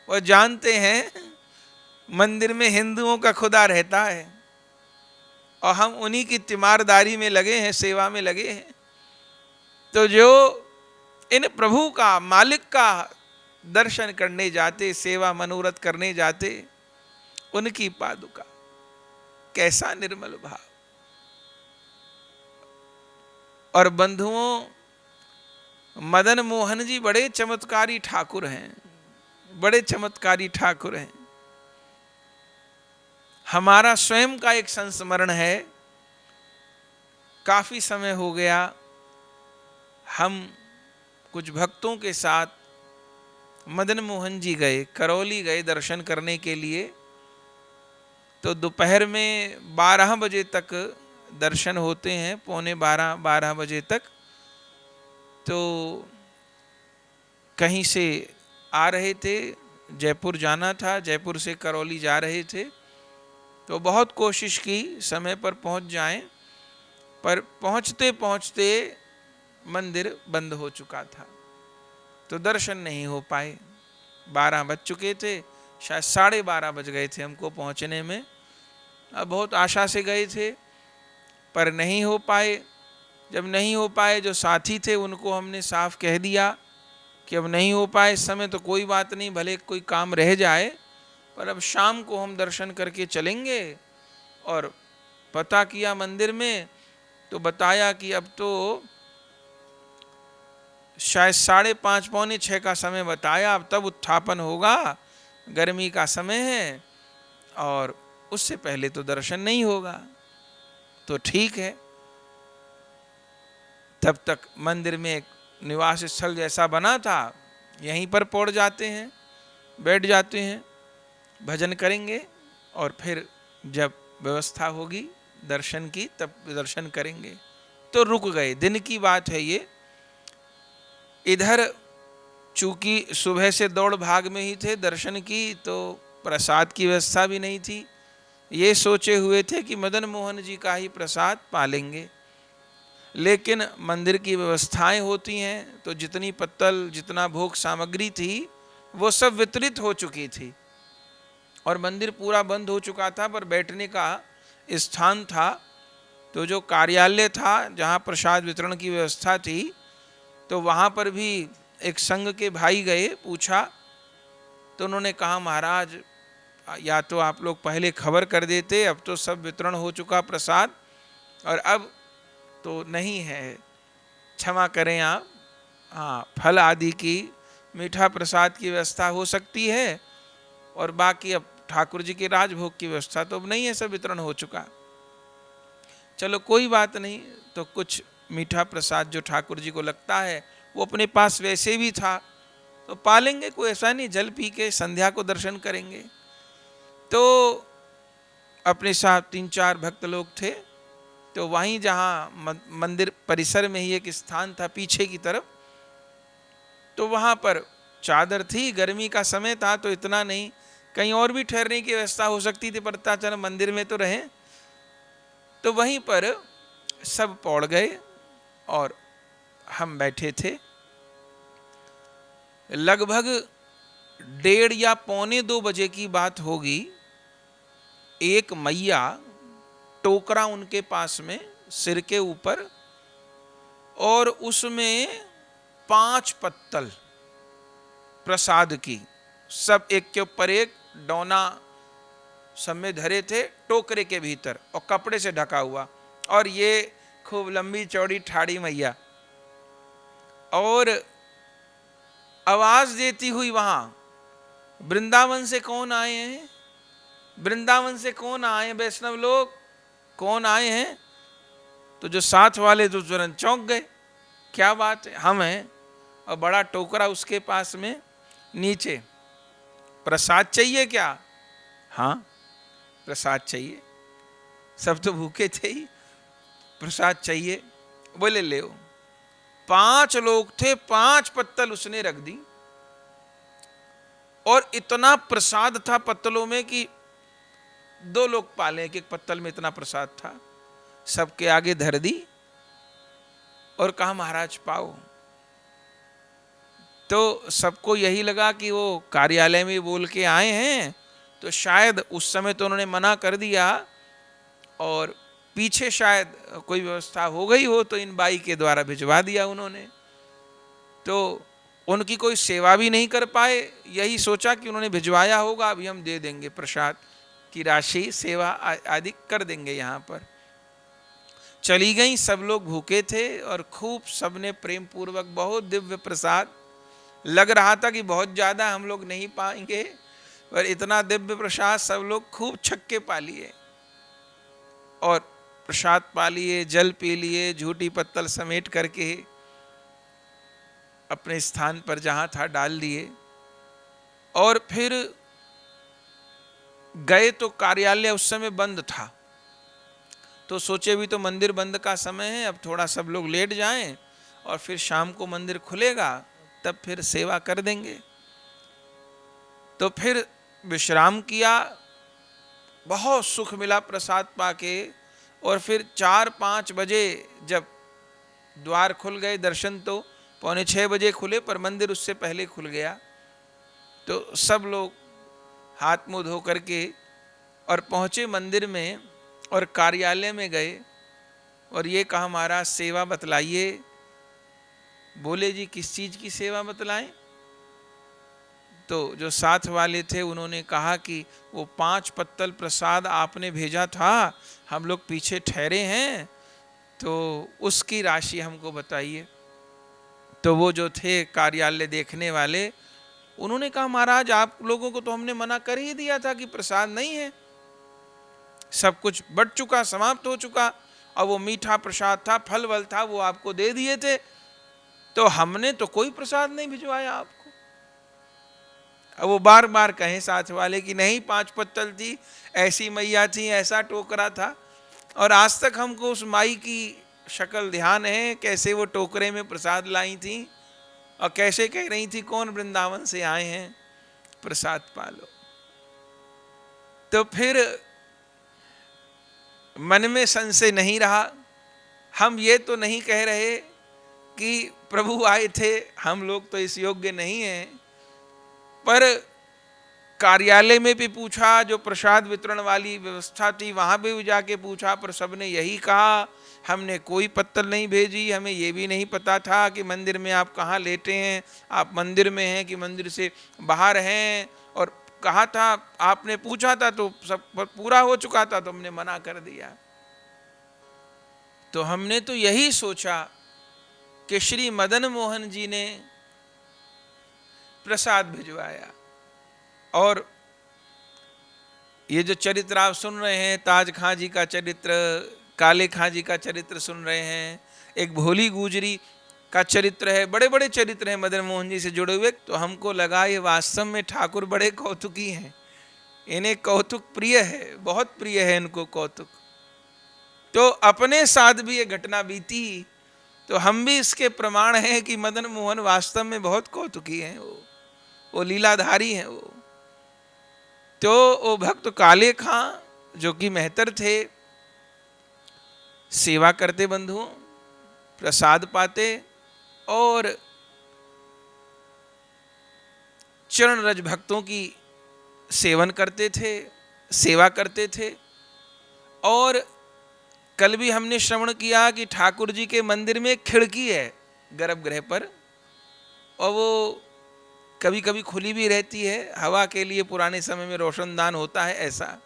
वो जानते हैं मंदिर में हिंदुओं का खुदा रहता है और हम उन्हीं की तीमारदारी में लगे हैं, सेवा में लगे हैं। तो जो इन प्रभु का, मालिक का दर्शन करने जाते, सेवा मनोरथ करने जाते, उनकी पादुका, कैसा निर्मल भाव। और बंधुओं, मदन मोहन जी बड़े चमत्कारी ठाकुर हैं, बड़े चमत्कारी ठाकुर हैं। हमारा स्वयं का एक संस्मरण है। काफी समय हो गया, हम कुछ भक्तों के साथ मदन मोहन जी गए, करौली गए दर्शन करने के लिए। तो दोपहर में 12 बजे तक दर्शन होते हैं, पौने 12 बजे तक। तो कहीं से आ रहे थे, जयपुर जाना था, जयपुर से करौली जा रहे थे। तो बहुत कोशिश की समय पर पहुंच जाएं, पर पहुंचते पहुंचते मंदिर बंद हो चुका था, तो दर्शन नहीं हो पाए। 12 बज चुके थे, शायद 12:30 बज गए थे हमको पहुंचने में। अब बहुत आशा से गए थे पर नहीं हो पाए। जब नहीं हो पाए, जो साथी थे उनको हमने साफ कह दिया कि अब नहीं हो पाए इस समय तो कोई बात नहीं, भले कोई काम रह जाए, पर अब शाम को हम दर्शन करके चलेंगे। और पता किया मंदिर में तो बताया कि अब तो शायद 5:30 पौने 6 का समय बताया, अब तब उत्थापन होगा, गर्मी का समय है और उससे पहले तो दर्शन नहीं होगा। तो ठीक है, तब तक मंदिर में एक निवास स्थल जैसा बना था, यहीं पर पौड़ जाते हैं, बैठ जाते हैं, भजन करेंगे और फिर जब व्यवस्था होगी दर्शन की तब दर्शन करेंगे। तो रुक गए, दिन की बात है ये। इधर चूंकि सुबह से दौड़ भाग में ही थे दर्शन की, तो प्रसाद की व्यवस्था भी नहीं थी। ये सोचे हुए थे कि मदन मोहन जी का ही प्रसाद पालेंगे, लेकिन मंदिर की व्यवस्थाएं होती हैं तो जितनी पत्तल, जितना भोग सामग्री थी वो सब वितरित हो चुकी थी और मंदिर पूरा बंद हो चुका था। पर बैठने का स्थान था, तो जो कार्यालय था जहाँ प्रसाद वितरण की व्यवस्था थी, तो वहाँ पर भी एक संघ के भाई गए, पूछा तो उन्होंने कहा महाराज या तो आप लोग पहले खबर कर देते, अब तो सब वितरण हो चुका प्रसाद और अब तो नहीं है, क्षमा करें आप। हाँ, फल आदि की, मीठा प्रसाद की व्यवस्था हो सकती है और बाकी अब ठाकुर जी के राजभोग की व्यवस्था तो अब नहीं है, सब वितरण हो चुका। चलो कोई बात नहीं, तो कुछ मीठा प्रसाद जो ठाकुर जी को लगता है वो अपने पास वैसे भी था तो पालेंगे, कोई ऐसा नहीं, जल पी के संध्या को दर्शन करेंगे। तो अपने साथ 3-4 भक्त लोग थे, तो वहीं जहाँ मंदिर परिसर में ही एक स्थान था पीछे की तरफ, तो वहाँ पर चादर थी, गर्मी का समय था तो इतना नहीं, कहीं और भी ठहरने की व्यवस्था हो सकती थी, पता चला मंदिर में तो रहे। तो वहीं पर सब पौड़ गए और हम बैठे थे। लगभग 1:30 या 1:45 बजे की बात होगी। एक मैया, टोकरा उनके पास में सिर के ऊपर, और उसमें 5 पत्तल प्रसाद की, सब एक के ऊपर एक डोना सब में धरे थे टोकरे के भीतर और कपड़े से ढका हुआ, और ये खूब लंबी चौड़ी ठाड़ी मैया, और आवाज देती हुई वहां, वृंदावन से कौन आए हैं, वृंदावन से कौन आए हैं, वैष्णव लोग कौन आए हैं। तो जो साथ वाले तो तुरंत चौंक गए, क्या बात है, हम हैं। और बड़ा टोकरा उसके पास में नीचे, प्रसाद चाहिए क्या, हाँ प्रसाद चाहिए, सब तो भूखे थे ही, प्रसाद चाहिए, बोले ले। 5 लोग थे, 5 पत्तल उसने रख दी, और इतना प्रसाद था पत्तलों में कि 2 लोग पाले, एक पत्तल में इतना प्रसाद था, सबके आगे धर दी और कहा महाराज पाओ। तो सबको यही लगा कि वो कार्यालय में बोल के आए हैं, तो शायद उस समय तो उन्होंने मना कर दिया, और पीछे शायद कोई व्यवस्था हो गई हो तो इन बाई के द्वारा भिजवा दिया उन्होंने। तो उनकी कोई सेवा भी नहीं कर पाए, यही सोचा कि उन्होंने भिजवाया होगा, अभी हम दे देंगे प्रसाद की राशि, सेवा आदि कर देंगे यहाँ पर। चली गई, सब लोग भूखे थे और खूब सबने प्रेम पूर्वक बहुत दिव्य प्रसाद, लग रहा था कि बहुत ज़्यादा हम लोग नहीं पाएंगे, पर इतना दिव्य प्रसाद सब लोग खूब छक्के पा लिए, और प्रसाद पा लिए, जल पी लिए, झूठी पत्तल समेट करके अपने स्थान पर जहाँ था डाल दिए, और फिर गए तो कार्यालय उस समय बंद था, तो सोचे भी तो मंदिर बंद का समय है, अब थोड़ा सब लोग लेट जाएं और फिर शाम को मंदिर खुलेगा तब फिर सेवा कर देंगे। तो फिर विश्राम किया, बहुत सुख मिला प्रसाद पाके, और फिर 4-5 बजे जब द्वार खुल गए, दर्शन तो 5:45 बजे खुले पर मंदिर उससे पहले खुल गया, तो सब लोग हाथ मुंह धो करके और पहुँचे मंदिर में और कार्यालय में गए, और ये कहा महाराज सेवा बतलाइए। बोले जी किस चीज़ की सेवा बतलाएं। तो जो साथ वाले थे उन्होंने कहा कि वो 5 पत्तल प्रसाद आपने भेजा था, हम लोग पीछे ठहरे हैं, तो उसकी राशि हमको बताइए। तो वो जो थे कार्यालय देखने वाले, उन्होंने कहा महाराज आप लोगों को तो हमने मना कर ही दिया था कि प्रसाद नहीं है, सब कुछ बट चुका, समाप्त हो चुका, और वो मीठा प्रसाद था, फल वल था, वो आपको दे दिए थे, तो हमने तो कोई प्रसाद नहीं भिजवाया आपको। अब वो बार बार कहें साथ वाले कि नहीं 5 पत्तल थी, ऐसी मैया थी, ऐसा टोकरा था, और आज तक हमको उस माई की शक्ल ध्यान है, कैसे वो टोकरे में प्रसाद लाई थी और कैसे कह रही थी कौन वृंदावन से आए हैं, प्रसाद पालो। तो फिर मन में संशय नहीं रहा, हम ये तो नहीं कह रहे कि प्रभु आए थे, हम लोग तो इस योग्य नहीं हैं, पर कार्यालय में भी पूछा, जो प्रसाद वितरण वाली व्यवस्था थी वहाँ भी जाके पूछा, पर सबने यही कहा हमने कोई पत्तल नहीं भेजी, हमें ये भी नहीं पता था कि मंदिर में आप कहाँ लेटे हैं, आप मंदिर में हैं कि मंदिर से बाहर हैं, और कहा था आपने पूछा था तो सब पूरा हो चुका था, तो हमने मना कर दिया। तो हमने तो यही सोचा कि श्री मदन मोहन जी ने प्रसाद भिजवाया, और ये जो चरित्र आप सुन रहे हैं, ताज खां जी का चरित्र, काले खां जी का चरित्र सुन रहे हैं, एक भोली गुजरी का चरित्र है, बड़े बड़े चरित्र हैं मदन मोहन जी से जुड़े हुए। तो हमको लगा ये वास्तव में ठाकुर बड़े कौतुकी हैं, इन्हें कौतुक प्रिय है, बहुत प्रिय है इनको कौतुक। तो अपने साथ भी ये घटना बीती, तो हम भी इसके प्रमाण हैं कि मदन मोहन वास्तव में बहुत कौतुकी हैं, वो लीलाधारी हैं वो। तो वो भक्त काले खां जो कि मेहतर थे, सेवा करते बंधुओं, प्रसाद पाते और चरण रज भक्तों की सेवन करते थे, सेवा करते थे। और कल भी हमने श्रवण किया कि ठाकुर जी के मंदिर में एक खिड़की है गर्भगृह पर, और वो कभी कभी खुली भी रहती है हवा के लिए, पुराने समय में रोशनदान होता है ऐसा।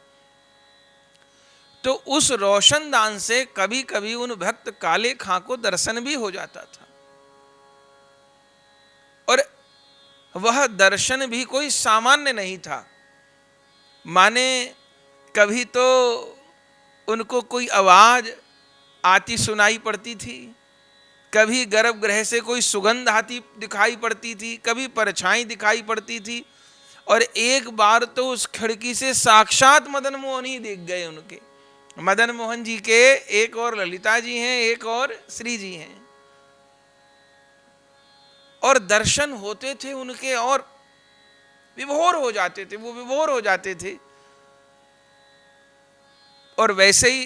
तो उस रोशनदान से कभी कभी उन भक्त काले खां को दर्शन भी हो जाता था, और वह दर्शन भी कोई सामान्य नहीं था। माने कभी तो उनको कोई आवाज आती सुनाई पड़ती थी, कभी गर्भगृह से कोई सुगंध आती दिखाई पड़ती थी, कभी परछाई दिखाई पड़ती थी, और एक बार तो उस खिड़की से साक्षात मदन मोहन ही दिख गए उनके। मदन मोहन जी के एक और ललिता जी हैं, एक और श्री जी हैं, और दर्शन होते थे उनके और विभोर हो जाते थे, वो विभोर हो जाते थे। और वैसे ही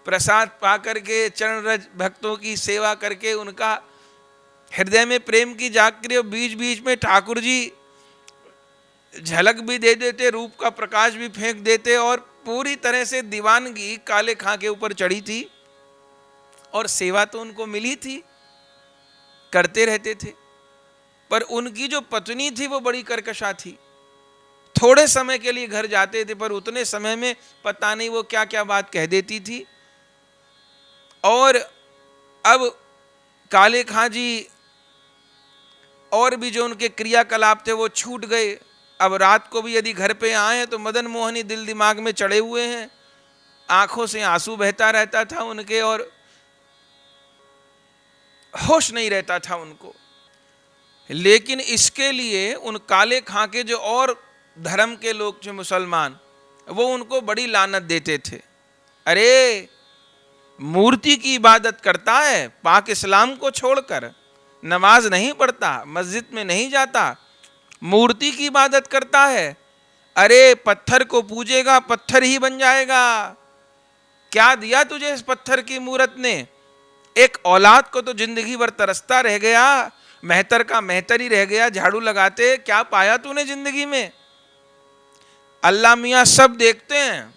प्रसाद पा करके चरण रज भक्तों की सेवा करके उनका हृदय में प्रेम की जागृति, और बीच बीच में ठाकुर जी झलक भी दे देते, रूप का प्रकाश भी फेंक देते, और पूरी तरह से दीवानगी काले खां के ऊपर चढ़ी थी। और सेवा तो उनको मिली थी, करते रहते थे, पर उनकी जो पत्नी थी वो बड़ी कर्कशा थी। थोड़े समय के लिए घर जाते थे, पर उतने समय में पता नहीं वो क्या क्या बात कह देती थी। और अब काले खां जी और भी जो उनके क्रियाकलाप थे वो छूट गए। अब रात को भी यदि घर पे आए तो मदन मोहन ही दिल दिमाग में चढ़े हुए हैं, आंखों से आंसू बहता रहता था उनके, और होश नहीं रहता था उनको। लेकिन इसके लिए उन काले खां के जो और धर्म के लोग थे मुसलमान, वो उनको बड़ी लानत देते थे। अरे मूर्ति की इबादत करता है, पाक इस्लाम को छोड़कर नमाज नहीं पढ़ता, मस्जिद में नहीं जाता, मूर्ति की इबादत करता है। अरे पत्थर को पूजेगा पत्थर ही बन जाएगा। क्या दिया तुझे इस पत्थर की मूरत ने? एक औलाद को तो जिंदगी भर तरसता रह गया, मेहतर का मेहतर ही रह गया झाड़ू लगाते। क्या पाया तूने जिंदगी में? अल्लाह मियाँ सब देखते हैं,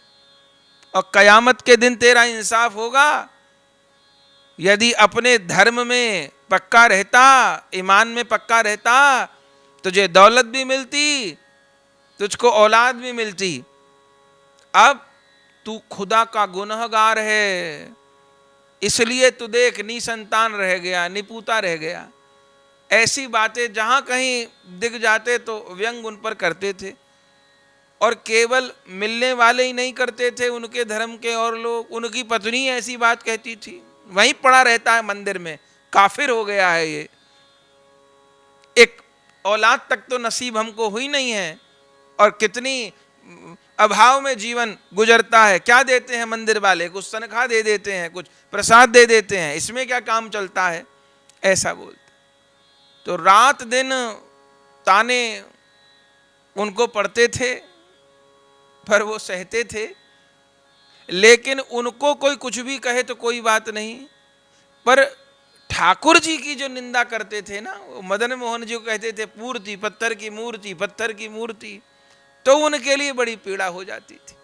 और कयामत के दिन तेरा इंसाफ होगा। यदि अपने धर्म में पक्का रहता, ईमान में पक्का रहता, तुझे दौलत भी मिलती, तुझको औलाद भी मिलती। अब तू खुदा का गुनहगार है, इसलिए तू देख निसंतान रह गया, निपूता रह गया। ऐसी बातें जहां कहीं दिख जाते तो व्यंग उन पर करते थे। और केवल मिलने वाले ही नहीं करते थे, उनके धर्म के और लोग, उनकी पत्नी ऐसी बात कहती थी, वहीं पड़ा रहता है मंदिर में, काफिर हो गया है ये, एक औलाद तक तो नसीब हमको हुई नहीं है, और कितनी अभाव में जीवन गुजरता है। क्या देते हैं मंदिर वाले? कुछ तनख्वाह दे देते हैं, कुछ प्रसाद दे देते हैं, इसमें क्या काम चलता है? ऐसा बोलते। तो रात दिन ताने उनको पड़ते थे, पर वो सहते थे। लेकिन उनको कोई कुछ भी कहे तो कोई बात नहीं, पर ठाकुर जी की जो निंदा करते थे ना, वो मदन मोहन जी को कहते थे पूर्ति, पत्थर की मूर्ति, पत्थर की मूर्ति, तो उनके लिए बड़ी पीड़ा हो जाती थी।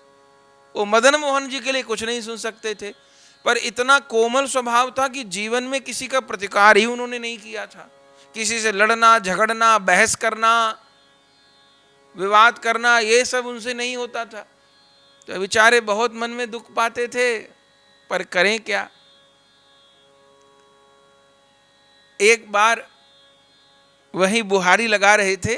वो मदन मोहन जी के लिए कुछ नहीं सुन सकते थे, पर इतना कोमल स्वभाव था कि जीवन में किसी का प्रतिकार ही उन्होंने नहीं किया था। किसी से लड़ना, झगड़ना, बहस करना, विवाद करना, ये सब उनसे नहीं होता था। तो बेचारे बहुत मन में दुख पाते थे, पर करें क्या। एक बार वही बुहारी लगा रहे थे,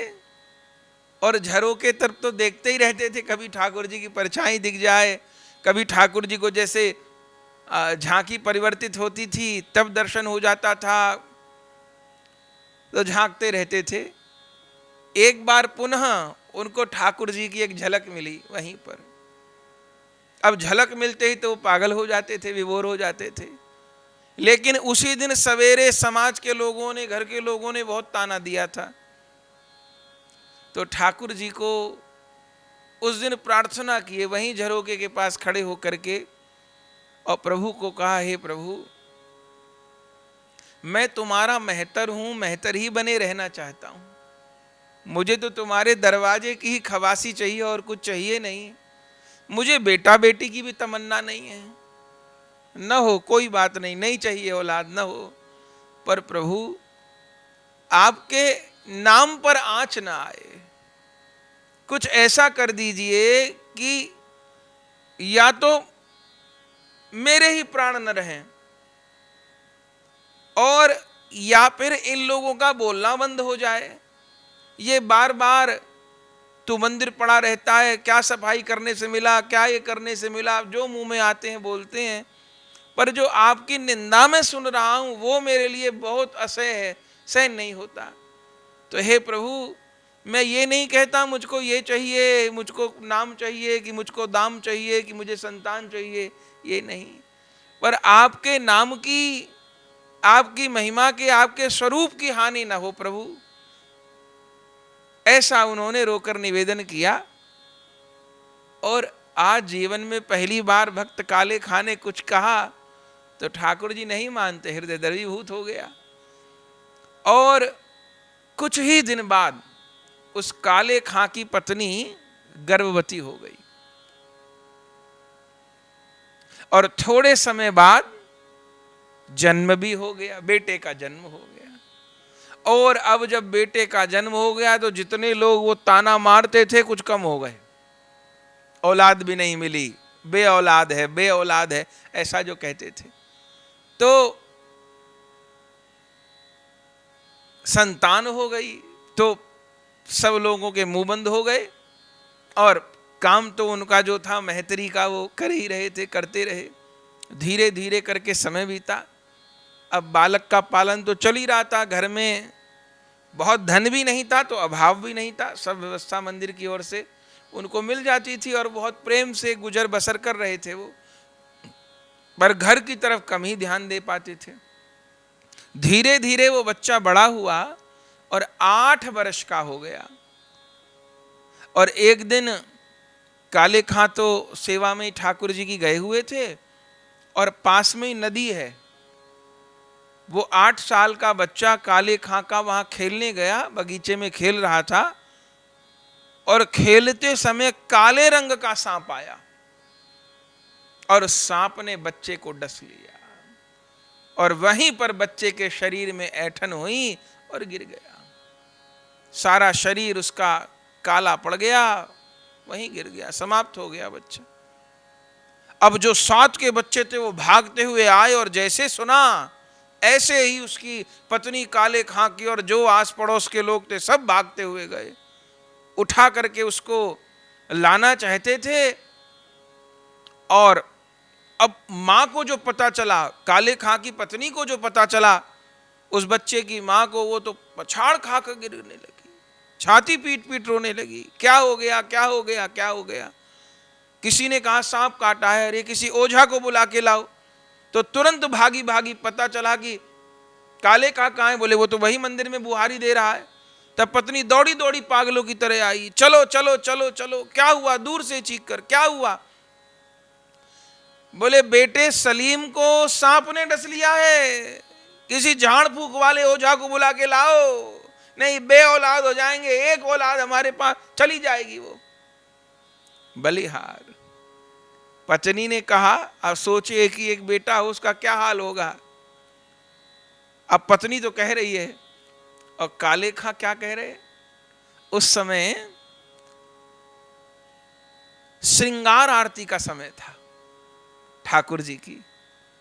और झरोके तरफ तो देखते ही रहते थे, कभी ठाकुर जी की परछाई दिख जाए, कभी ठाकुर जी को जैसे झांकी परिवर्तित होती थी तब दर्शन हो जाता था, तो झांकते रहते थे। एक बार पुनः उनको ठाकुर जी की एक झलक मिली वहीं पर। अब झलक मिलते ही तो वो पागल हो जाते थे, विभोर हो जाते थे। लेकिन उसी दिन सवेरे समाज के लोगों ने, घर के लोगों ने बहुत ताना दिया था। तो ठाकुर जी को उस दिन प्रार्थना किए वहीं झरोके के पास खड़े होकर के, और प्रभु को कहा, हे प्रभु, मैं तुम्हारा मेहतर हूं, मेहतर ही बने रहना चाहता हूं, मुझे तो तुम्हारे दरवाजे की ही खवासी चाहिए और कुछ चाहिए नहीं। मुझे बेटा बेटी की भी तमन्ना नहीं है, न हो कोई बात नहीं, नहीं चाहिए औलाद, न हो, पर प्रभु आपके नाम पर आँच ना आए। कुछ ऐसा कर दीजिए कि या तो मेरे ही प्राण न रहें, और या फिर इन लोगों का बोलना बंद हो जाए। ये बार बार तू मंदिर पड़ा रहता है, क्या सफाई करने से मिला, क्या ये करने से मिला, जो मुंह में आते हैं बोलते हैं, पर जो आपकी निंदा में सुन रहा हूं वो मेरे लिए बहुत असह्य है, सहन नहीं होता। तो हे प्रभु, मैं ये नहीं कहता मुझको ये चाहिए, मुझको नाम चाहिए, कि मुझको दाम चाहिए, कि मुझे संतान चाहिए, ये नहीं, पर आपके नाम की, आपकी महिमा के, आपके स्वरूप की हानि ना हो प्रभु। ऐसा उन्होंने रोकर निवेदन किया। और आज जीवन में पहली बार भक्त काले खां ने कुछ कहा तो ठाकुर जी नहीं मानते, हृदय द्रवीभूत हो गया। और कुछ ही दिन बाद उस काले खां की पत्नी गर्भवती हो गई, और थोड़े समय बाद जन्म भी हो गया, बेटे का जन्म हो गया। और अब जब बेटे का जन्म हो गया तो जितने लोग वो ताना मारते थे कुछ कम हो गए, औलाद भी नहीं मिली, बे औलाद है, बे औलाद है, ऐसा जो कहते थे। तो संतान हो गई तो सब लोगों के मुंह बंद हो गए, और काम तो उनका जो था महतरी का वो कर ही रहे थे, करते रहे। धीरे धीरे करके समय बीता। अब बालक का पालन तो चल ही रहा था, घर में बहुत धन भी नहीं था तो अभाव भी नहीं था, सब व्यवस्था मंदिर की ओर से उनको मिल जाती थी और बहुत प्रेम से गुजर बसर कर रहे थे वो, पर घर की तरफ कम ही ध्यान दे पाते थे। धीरे धीरे वो बच्चा बड़ा हुआ और 8 वर्ष का हो गया। और एक दिन काले खां तो सेवा में ठाकुर जी की गए हुए थे, और पास में ही नदी है। वो 8 साल का बच्चा काले खां का वहां खेलने गया, बगीचे में खेल रहा था, और खेलते समय काले रंग का सांप आया और सांप ने बच्चे को डस लिया, और वहीं पर बच्चे के शरीर में ऐंठन हुई और गिर गया। सारा शरीर उसका काला पड़ गया, वहीं गिर गया, समाप्त हो गया बच्चा। अब जो 7 के बच्चे थे वो भागते हुए आए, और जैसे सुना ऐसे ही उसकी पत्नी काले खां की और जो आस पड़ोस के लोग थे सब भागते हुए गए, उठा करके उसको लाना चाहते थे। और अब मां को जो पता चला, काले खां की पत्नी को जो पता चला, उस बच्चे की मां को, वो तो पछाड़ खा कर गिरने लगी, छाती पीट पीट रोने लगी, क्या हो गया, क्या हो गया, क्या हो गया। किसी ने कहा सांप काटा है, अरे किसी ओझा को बुला के लाओ। तो तुरंत भागी भागी पता चला कि काले खां कहाँ है, बोले वो तो वही मंदिर में बुहारी दे रहा है। तब पत्नी दौड़ी दौड़ी पागलों की तरह आई, चलो चलो चलो चलो, क्या हुआ, दूर से चीख कर, क्या हुआ। बोले बेटे सलीम को सांप ने डस लिया है, किसी झाड़ फूक वाले ओझा को बुला के लाओ, नहीं बे औलाद हो जाएंगे, एक औलाद हमारे पास चली जाएगी। वो बलिहार पत्नी ने कहा, अब सोचिए कि एक बेटा हो उसका क्या हाल होगा। अब पत्नी तो कह रही है, और काले खां क्या कह रहे। उस समय श्रृंगार आरती का समय था ठाकुर जी की।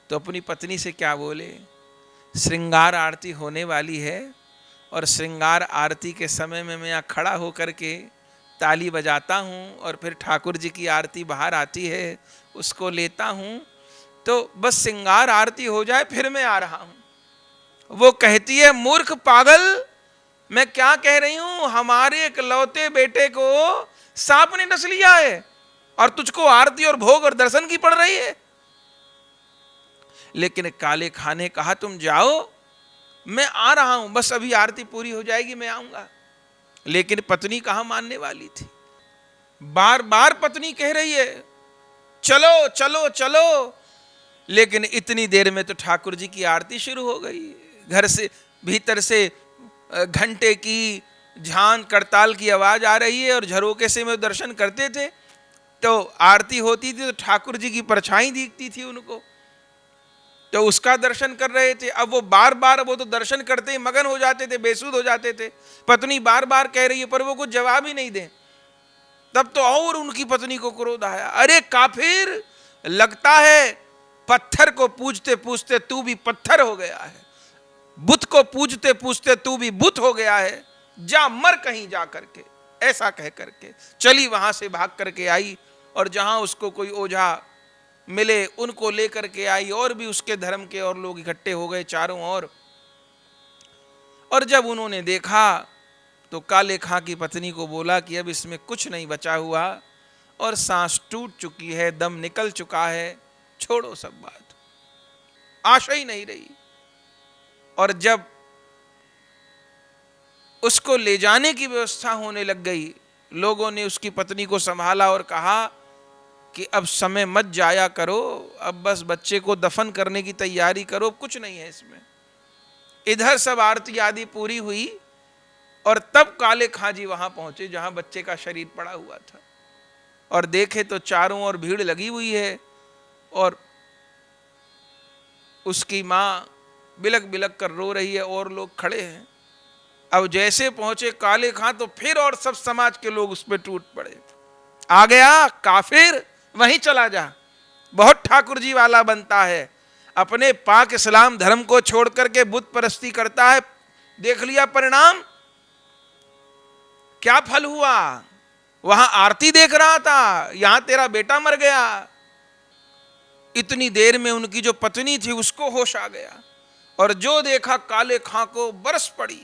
तो अपनी पत्नी से क्या बोले, श्रृंगार आरती होने वाली है, और श्रृंगार आरती के समय में मैं यहाँ खड़ा होकर के ताली बजाता हूँ, और फिर ठाकुर जी की आरती बाहर आती है, उसको लेता हूँ, तो बस श्रृंगार आरती हो जाए फिर मैं आ रहा हूँ। वो कहती है, मूर्ख पागल, मैं क्या कह रही हूँ, हमारे इकलौते बेटे को सांप ने डस लिया है, और तुझको आरती और भोग और दर्शन की पड़ रही है। लेकिन काले खां ने कहा, तुम जाओ, मैं आ रहा हूं, बस अभी आरती पूरी हो जाएगी मैं आऊंगा। लेकिन पत्नी कहां मानने वाली थी, बार बार पत्नी कह रही है चलो चलो चलो। लेकिन इतनी देर में तो ठाकुर जी की आरती शुरू हो गई। घर से भीतर से घंटे की झांझ करताल की आवाज आ रही है, और झरोके से में दर्शन करते थे तो आरती होती थी तो ठाकुर जी की परछाई दिखती थी उनको। तो उसका दर्शन कर रहे थे। अब वो बार बार, वो तो दर्शन करते ही मगन हो जाते थे, बेसुध हो जाते थे। पत्नी बार बार कह रही है पर वो कुछ जवाब ही नहीं दे। तब तो और उनकी पत्नी को क्रोध आया, अरे काफिर, लगता है पत्थर को पूजते पूजते तू भी पत्थर हो गया है, बुत को पूजते पूजते तू भी बुत हो गया है, जा मर कहीं जा करके। ऐसा कह करके चली वहां से भाग करके आई, और जहां उसको कोई ओझा मिले उनको लेकर के आई, और भी उसके धर्म के और लोग इकट्ठे हो गए चारों ओर। और जब उन्होंने देखा तो काले खां की पत्नी को बोला कि अब इसमें कुछ नहीं बचा हुआ, और सांस टूट चुकी है, दम निकल चुका है, छोड़ो सब बात, आशा ही नहीं रही। और जब उसको ले जाने की व्यवस्था होने लग गई, लोगों ने उसकी पत्नी को संभाला और कहा कि अब समय मत जाया करो, अब बस बच्चे को दफन करने की तैयारी करो, कुछ नहीं है इसमें। इधर सब आरती आदि पूरी हुई, और तब काले खां जी वहां पहुंचे जहां बच्चे का शरीर पड़ा हुआ था, और देखे तो चारों ओर भीड़ लगी हुई है, और उसकी मां बिलक बिलक कर रो रही है, और लोग खड़े हैं। अब जैसे पहुंचे काले खां तो फिर और सब समाज के लोग उस पर टूट पड़े, आ गया काफिर, वहीं चला जा, बहुत ठाकुर जी वाला बनता है, अपने पाक इस्लाम धर्म को छोड़ करके बुत परस्ती करता है, देख लिया परिणाम क्या फल हुआ। वहां आरती देख रहा था, यहां तेरा बेटा मर गया। इतनी देर में उनकी जो पत्नी थी उसको होश आ गया, और जो देखा काले खां को बरस पड़ी,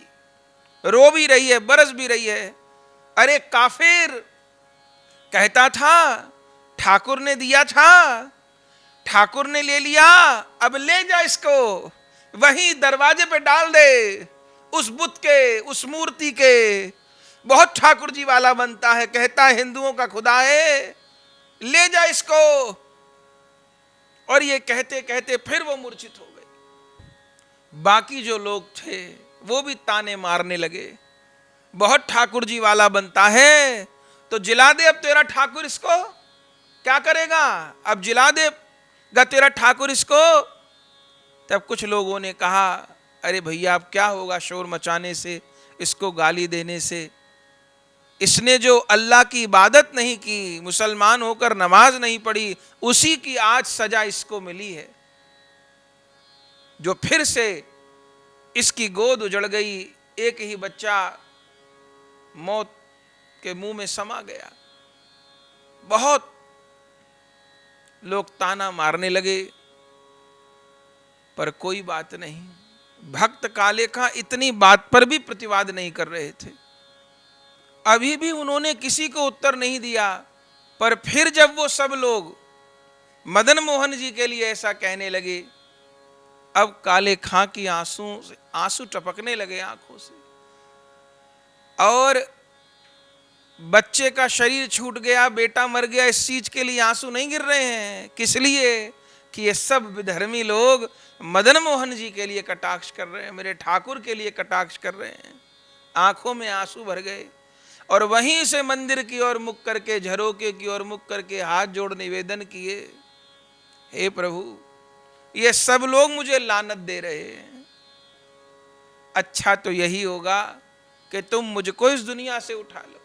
रो भी रही है बरस भी रही है। अरे काफिर, कहता था ठाकुर ने दिया था, ठाकुर ने ले लिया, अब ले जा इसको, वहीं दरवाजे पे डाल दे, उस बुत के, उस मूर्ति के, बहुत ठाकुर जी वाला बनता है, कहता है हिंदुओं का खुदा है, ले जा इसको। और ये कहते कहते फिर वो मूर्छित हो गए। बाकी जो लोग थे वो भी ताने मारने लगे, बहुत ठाकुर जी वाला बनता है, तो जिला दे अब तेरा ठाकुर इसको, क्या करेगा, अब जिला देगा तेरा ठाकुर इसको। तब कुछ लोगों ने कहा, अरे भैया अब क्या होगा शोर मचाने से, इसको गाली देने से, इसने जो अल्लाह की इबादत नहीं की, मुसलमान होकर नमाज नहीं पढ़ी, उसी की आज सजा इसको मिली है, जो फिर से इसकी गोद उजड़ गई, एक ही बच्चा मौत के मुंह में समा गया। बहुत लोग ताना मारने लगे, पर कोई बात नहीं। भक्त काले खां इतनी बात पर भी प्रतिवाद नहीं कर रहे थे, अभी भी उन्होंने किसी को उत्तर नहीं दिया। पर फिर जब वो सब लोग मदन मोहन जी के लिए ऐसा कहने लगे, अब काले खां की आंसू टपकने लगे आंखों से, और बच्चे का शरीर छूट गया, बेटा मर गया, इस चीज के लिए आंसू नहीं गिर रहे हैं। किस लिए? कि ये सब विधर्मी लोग मदन मोहन जी के लिए कटाक्ष कर रहे हैं, मेरे ठाकुर के लिए कटाक्ष कर रहे हैं। आंखों में आंसू भर गए, और वहीं से मंदिर की ओर मुख करके, झरोके की ओर मुख करके हाथ जोड़ निवेदन किए, हे प्रभु, ये सब लोग मुझे लानत दे रहे हैं, अच्छा तो यही होगा कि तुम मुझको इस दुनिया से उठा लो,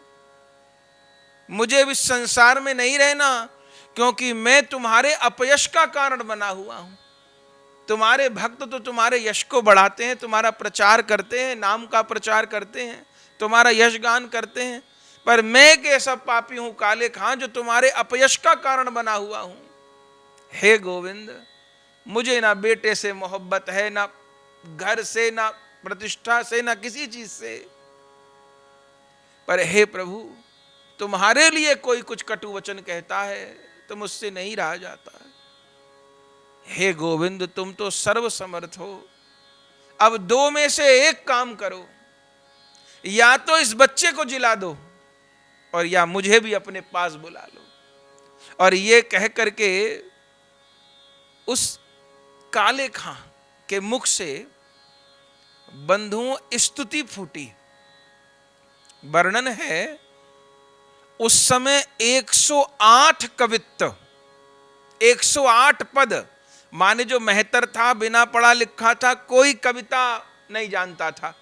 मुझे इस संसार में नहीं रहना, क्योंकि मैं तुम्हारे अपयश का कारण बना हुआ हूं। तुम्हारे भक्त तो तुम्हारे यश को बढ़ाते हैं, तुम्हारा प्रचार करते हैं, नाम का प्रचार करते हैं, तुम्हारा यश गान करते हैं, पर मैं एक ऐसा पापी हूं काले खां जो तुम्हारे अपयश का कारण बना हुआ हूं। हे गोविंद, मुझे ना बेटे से मोहब्बत है, ना घर से, ना प्रतिष्ठा से, ना किसी चीज से, पर हे प्रभु, तुम्हारे लिए कोई कुछ कटु वचन कहता है तो मुझसे नहीं रहा जाता है। हे गोविंद, तुम तो सर्व समर्थ हो, अब दो में से एक काम करो, या तो इस बच्चे को जिला दो, और या मुझे भी अपने पास बुला लो। और ये कह करके उस काले खां के मुख से बंधुओं स्तुति फूटी। वर्णन है, उस समय 108 कवित्व, 108 पद माने जो मेहतर था, बिना पढ़ा लिखा था, कोई कविता नहीं जानता था,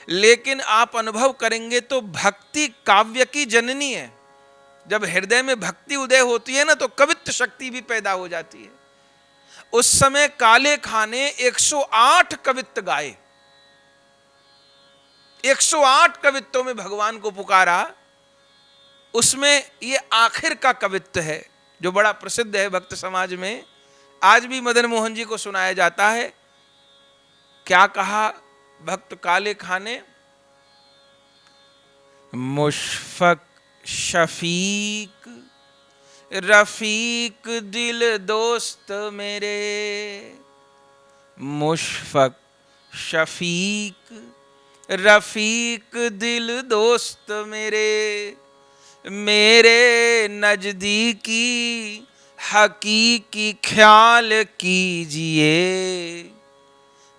लेकिन आप अनुभव करेंगे तो भक्ति काव्य की जननी है। जब हृदय में भक्ति उदय होती है ना, तो कवित्व शक्ति भी पैदा हो जाती है। उस समय काले खां ने 108 कवित्व गाए, 108 कवित्वों में भगवान को पुकारा। उसमें ये आखिर का कवित्व है जो बड़ा प्रसिद्ध है भक्त समाज में, आज भी मदन मोहन जी को सुनाया जाता है। क्या कहा भक्त काले खां ने? मुशफ़क़ शफीक रफीक दिल दोस्त मेरे, मुशफ़क़ शफीक रफीक दिल दोस्त मेरे, मेरे नजदीकी हकीकी ख्याल कीजिए,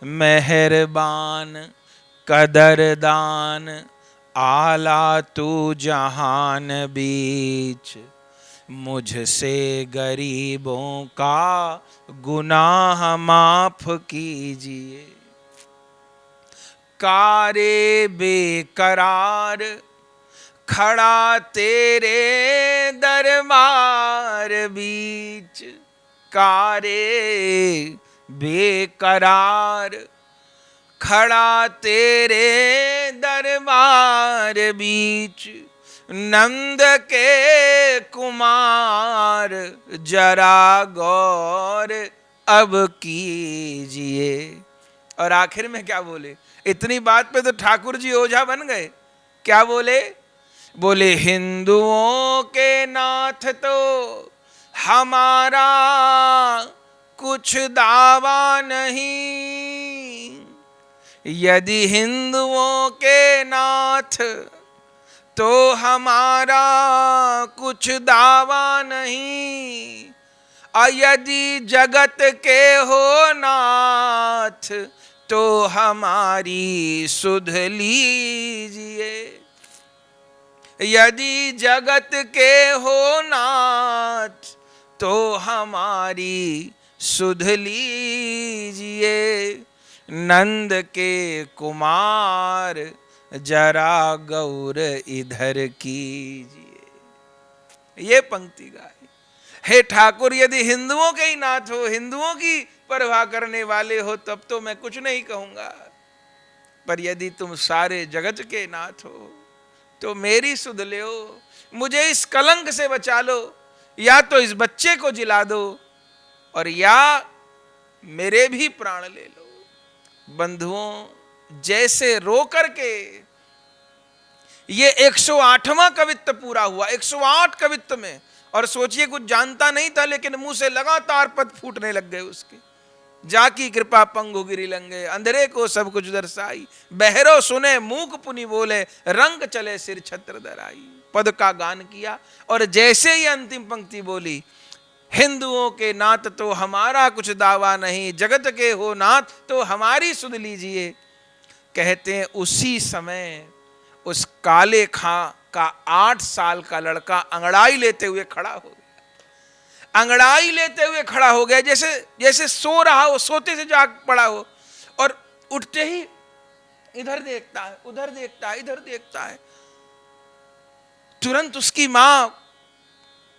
मेहरबान कदरदान आला तू जहान बीच, मुझसे गरीबों का गुनाह माफ कीजिए। कारे बेकरार खड़ा तेरे दरबार बीच, कारे बेकरार खड़ा तेरे दरबार बीच, नंद के कुमार जरा गौर अब कीजिए। और आखिर में क्या बोले? इतनी बात पे तो ठाकुर जी ओझा बन गए। क्या बोले? बोले हिंदुओं के नाथ तो हमारा कुछ दावा नहीं, यदि हिंदुओं के नाथ तो हमारा कुछ दावा नहीं, यदि जगत के हो नाथ तो हमारी सुध लीजिए, यदि जगत के हो नाथ तो हमारी सुध लीजिए, नंद के कुमार जरा गौर इधर कीजिए। ये पंक्ति गाई, हे ठाकुर यदि हिंदुओं के ही नाथ हो, हिंदुओं की परवाह करने वाले हो, तब तो मैं कुछ नहीं कहूंगा, पर यदि तुम सारे जगत के नाथ हो तो मेरी सुध लो, मुझे इस कलंक से बचा लो, या तो इस बच्चे को जिला दो और या मेरे भी प्राण ले लो। बंधुओं, जैसे रो करके ये 108वां कवित्व पूरा हुआ, 108 कवित्व में, और सोचिए कुछ जानता नहीं था, लेकिन मुंह से लगातार पद फूटने लग गए उसके। जाकी कृपा पंगु गिरी लंगे, अंधेरे को सब कुछ दर्शाई, बहरो सुने मूक पुनि बोले, रंग चले सिर छत्र धराई। पद का गान किया और जैसे ही अंतिम पंक्ति बोली, हिंदुओं के नाथ तो हमारा कुछ दावा नहीं, जगत के हो नाथ तो हमारी सुध लीजिए, कहते हैं उसी समय उस काले खां का 8 साल का लड़का अंगड़ाई लेते हुए खड़ा हो गया। अंगड़ाई लेते हुए खड़ा हो गया, जैसे जैसे सो रहा हो, सोते से जाग पड़ा हो, और उठते ही इधर देखता है, उधर देखता है, इधर देखता है। तुरंत उसकी मां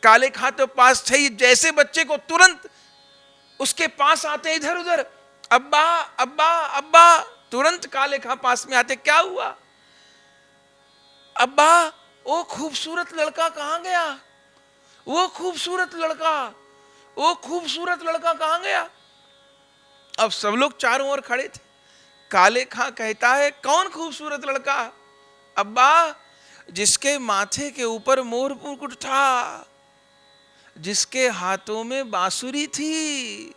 काले खां तो पास थे, जैसे बच्चे को तुरंत उसके पास आते, इधर उधर, अब्बा अब्बा अब्बा, तुरंत काले खां पास में आते। क्या हुआ? अब्बा, वो खूबसूरत लड़का कहां गया? वो खूबसूरत लड़का, वो खूबसूरत लड़का कहां गया? अब सब लोग चारों ओर खड़े थे। काले खां कहता है, कौन खूबसूरत लड़का? अब्बा, जिसके माथे के ऊपर मोर मुकुट था, जिसके हाथों में बांसुरी थी,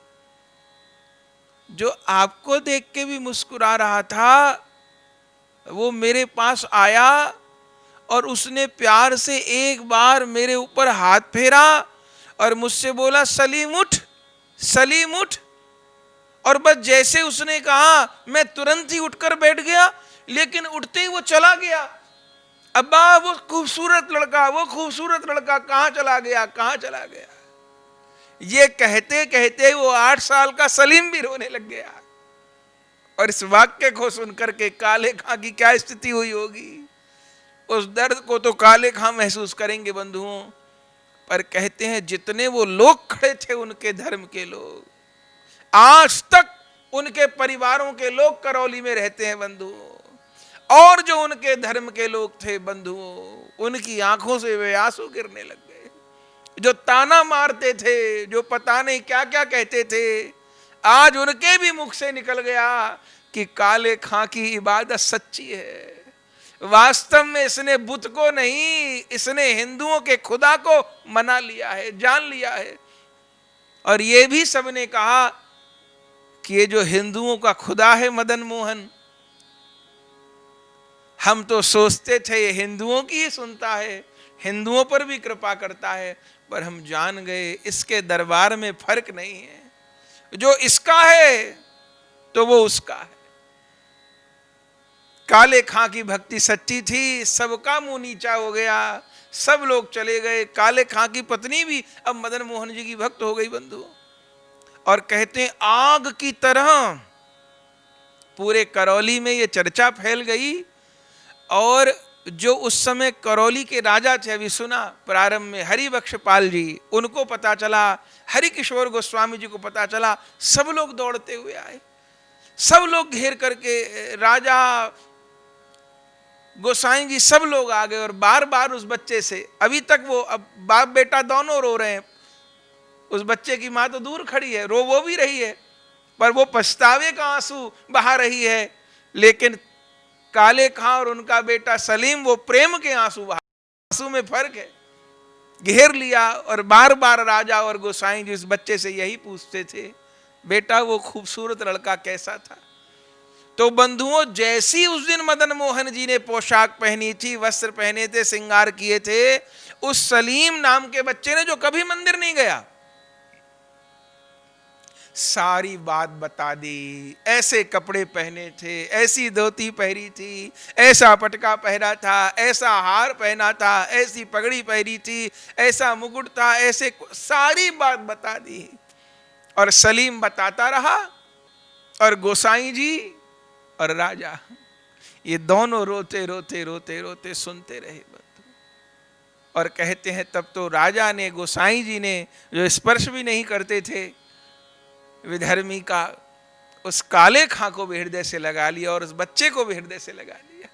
जो आपको देख के भी मुस्कुरा रहा था, वो मेरे पास आया और उसने प्यार से एक बार मेरे ऊपर हाथ फेरा और मुझसे बोला, सलीम उठ, सलीम उठ। और बस जैसे उसने कहा, मैं तुरंत ही उठकर बैठ गया, लेकिन उठते ही वो चला गया। अब्बा, वो खूबसूरत लड़का, वो खूबसूरत लड़का कहाँ चला गया, कहाँ चला गया? ये कहते कहते वो 8 साल का सलीम भी रोने लग गया। और इस वाक्य को सुनकर के काले खां की क्या स्थिति हुई होगी। उस दर्द को तो काले खां महसूस करेंगे बंधुओं, पर कहते हैं जितने वो लोग खड़े थे उनके धर्म के लोग, आज तक उनके परिवारों के लोग करौली में रहते हैं बंधुओं, और जो उनके धर्म के लोग थे बंधुओं, उनकी आंखों से वे आंसू गिरने लग गए। जो ताना मारते थे, जो पता नहीं क्या क्या कहते थे, आज उनके भी मुख से निकल गया कि काले खां की इबादत सच्ची है। वास्तव में इसने बुत को नहीं, इसने हिंदुओं के खुदा को मना लिया है, जान लिया है। और ये भी सबने कहा कि ये जो हिंदुओं का खुदा है मदन मोहन, हम तो सोचते थे ये हिंदुओं की ही सुनता है, हिंदुओं पर भी कृपा करता है, पर हम जान गए इसके दरबार में फर्क नहीं है। जो इसका है तो वो उसका है। काले खां की भक्ति सच्ची थी, सबका मुंह नीचा हो गया, सब लोग चले गए। काले खां की पत्नी भी अब मदन मोहन जी की भक्त हो गई बंधु। और कहते हैं आग की तरह पूरे करौली में ये चर्चा फैल गई। और जो उस समय करौली के राजा थे, अभी सुना प्रारंभ में, हरिबख्शपाल जी, उनको पता चला, हरिकिशोर गोस्वामी जी को पता चला, सब लोग दौड़ते हुए आए, सब लोग घेर करके, राजा गोसाई जी सब लोग आ गए। और बार बार उस बच्चे से, अभी तक वो अब बाप बेटा दोनों रो रहे हैं, उस बच्चे की माँ तो दूर खड़ी है, रो वो भी रही है, पर वो पछतावे का आंसू बहा रही है। लेकिन काले खां और उनका बेटा सलीम वो प्रेम के आंसू बहा, आंसू में फर्क है। घेर लिया और बार बार राजा और गोसाई जी उस बच्चे से यही पूछते थे, बेटा वो खूबसूरत लड़का कैसा था। तो बंधुओं, जैसी उस दिन मदन मोहन जी ने पोशाक पहनी थी, वस्त्र पहने थे, श्रृंगार किए थे, उस सलीम नाम के बच्चे ने, जो कभी मंदिर नहीं गया, सारी बात बता दी। ऐसे कपड़े पहने थे, ऐसी धोती पहनी थी, ऐसा पटका पहना था, ऐसा हार पहना था, ऐसी पगड़ी पहनी थी, ऐसा मुकुट था, ऐसे सारी बात बता दी। और सलीम बताता रहा, और गोसाई जी और राजा ये दोनों रोते रोते रोते रोते सुनते रहे। और कहते हैं तब तो राजा ने, गोसाई जी ने, जो स्पर्श भी नहीं करते थे विधर्मी का, उस काले खां को भी हृदय से लगा लिया और उस बच्चे को भी हृदय से लगा लिया।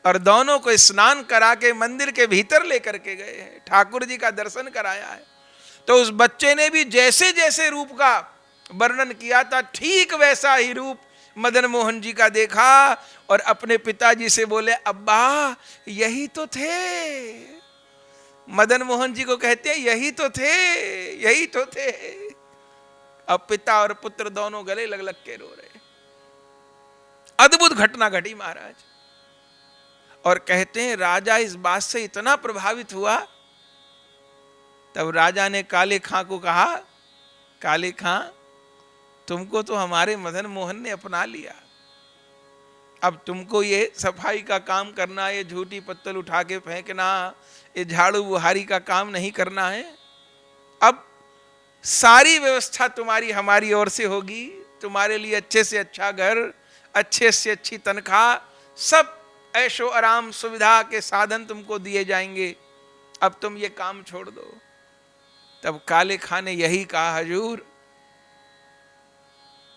और दोनों को स्नान करा के मंदिर के भीतर लेकर के गए हैं, ठाकुर जी का दर्शन कराया है। तो उस बच्चे ने भी जैसे जैसे रूप का वर्णन किया था, ठीक वैसा ही रूप मदन मोहन जी का देखा। और अपने पिताजी से बोले, अब्बा यही तो थे। मदन मोहन जी को कहते हैं, यही तो थे, यही तो थे। अब पिता और पुत्र दोनों गले लग लग के रो रहे। अद्भुत घटना घटी महाराज। और कहते हैं राजा इस बात से इतना प्रभावित हुआ, तब राजा ने काले खां को कहा, काले खां तुमको तो हमारे मदन मोहन ने अपना लिया, अब तुमको ये सफाई का काम करना, ये झूठी पत्तल उठा के फेंकना, ये झाड़ू बुहारी का काम नहीं करना है। अब सारी व्यवस्था तुम्हारी हमारी ओर से होगी, तुम्हारे लिए अच्छे से अच्छा घर, अच्छे से अच्छी तनख्वाह, सब ऐशो आराम सुविधा के साधन तुमको दिए जाएंगे, अब तुम ये काम छोड़ दो। तब काले खां ने यही कहा, हजूर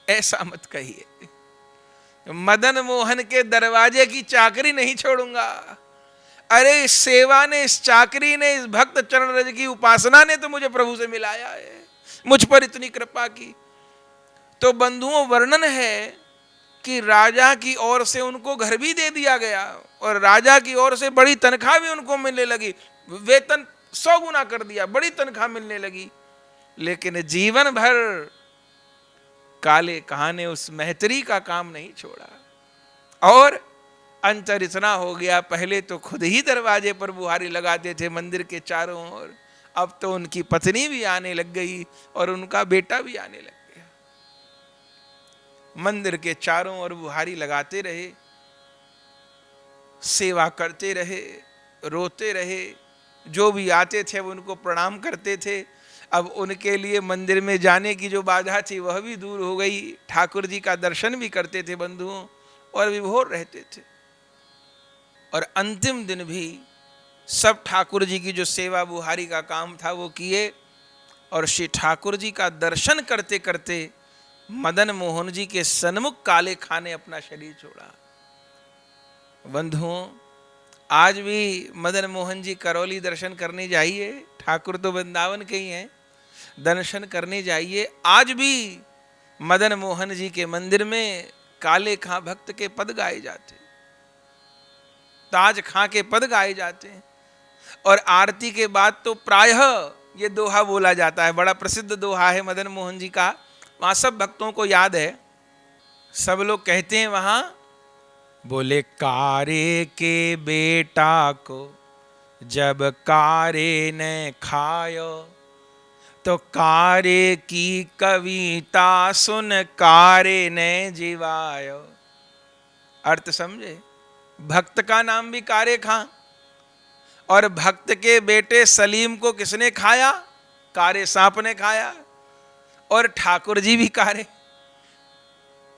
ऐसा मत कहिए, मदन मोहन के दरवाजे की चाकरी नहीं छोड़ूंगा। अरे इस सेवा ने, इस चाकरी ने, इस भक्त चरण रज की उपासना ने तो मुझे प्रभु से मिलाया है, मुझ पर इतनी कृपा की। तो बंधुओं वर्णन है कि राजा की ओर से उनको घर भी दे दिया गया और राजा की ओर से बड़ी तनख्वाह भी उनको मिलने लगी, वेतन 100 गुना कर दिया, बड़ी तनख्वाह मिलने लगी। लेकिन जीवन भर काले खां ने उस महतरी का काम नहीं छोड़ा। और अंतर इतना हो गया, पहले तो खुद ही दरवाजे पर बुहारी लगाते थे मंदिर के चारों ओर, अब तो उनकी पत्नी भी आने लग गई और उनका बेटा भी आने लग गया। मंदिर के चारों ओर बुहारी लगाते रहे, सेवा करते रहे, रोते रहे, जो भी आते थे वो उनको प्रणाम करते थे। अब उनके लिए मंदिर में जाने की जो बाधा थी वह भी दूर हो गई। ठाकुर जी का दर्शन भी करते थे बंधुओं और विभोर रहते थे। और अंतिम दिन भी सब ठाकुर जी की जो सेवा बुहारी का काम था वो किए। और श्री ठाकुर जी का दर्शन करते करते मदन मोहन जी के सन्मुख काले खां ने अपना शरीर छोड़ा। बंधुओं, आज भी मदन मोहन जी करौली दर्शन करने जाइए, ठाकुर तो वृंदावन के ही हैं, दर्शन करने जाइए। आज भी मदन मोहन जी के मंदिर में काले खां भक्त के पद गाए जाते, ताज खां के पद गाए जाते हैं। और आरती के बाद तो प्रायः ये दोहा बोला जाता है, बड़ा प्रसिद्ध दोहा है मदन मोहन जी का, वहाँ सब भक्तों को याद है। सब लोग कहते हैं वहाँ, बोले कारे के बेटा को जब कारे ने खायो, तो कारे की कविता सुन कारे ने जीवायो। अर्थ समझे? भक्त का नाम भी कारे खां, और भक्त के बेटे सलीम को किसने खाया? कारे सांप ने खाया। और ठाकुर जी भी कारे,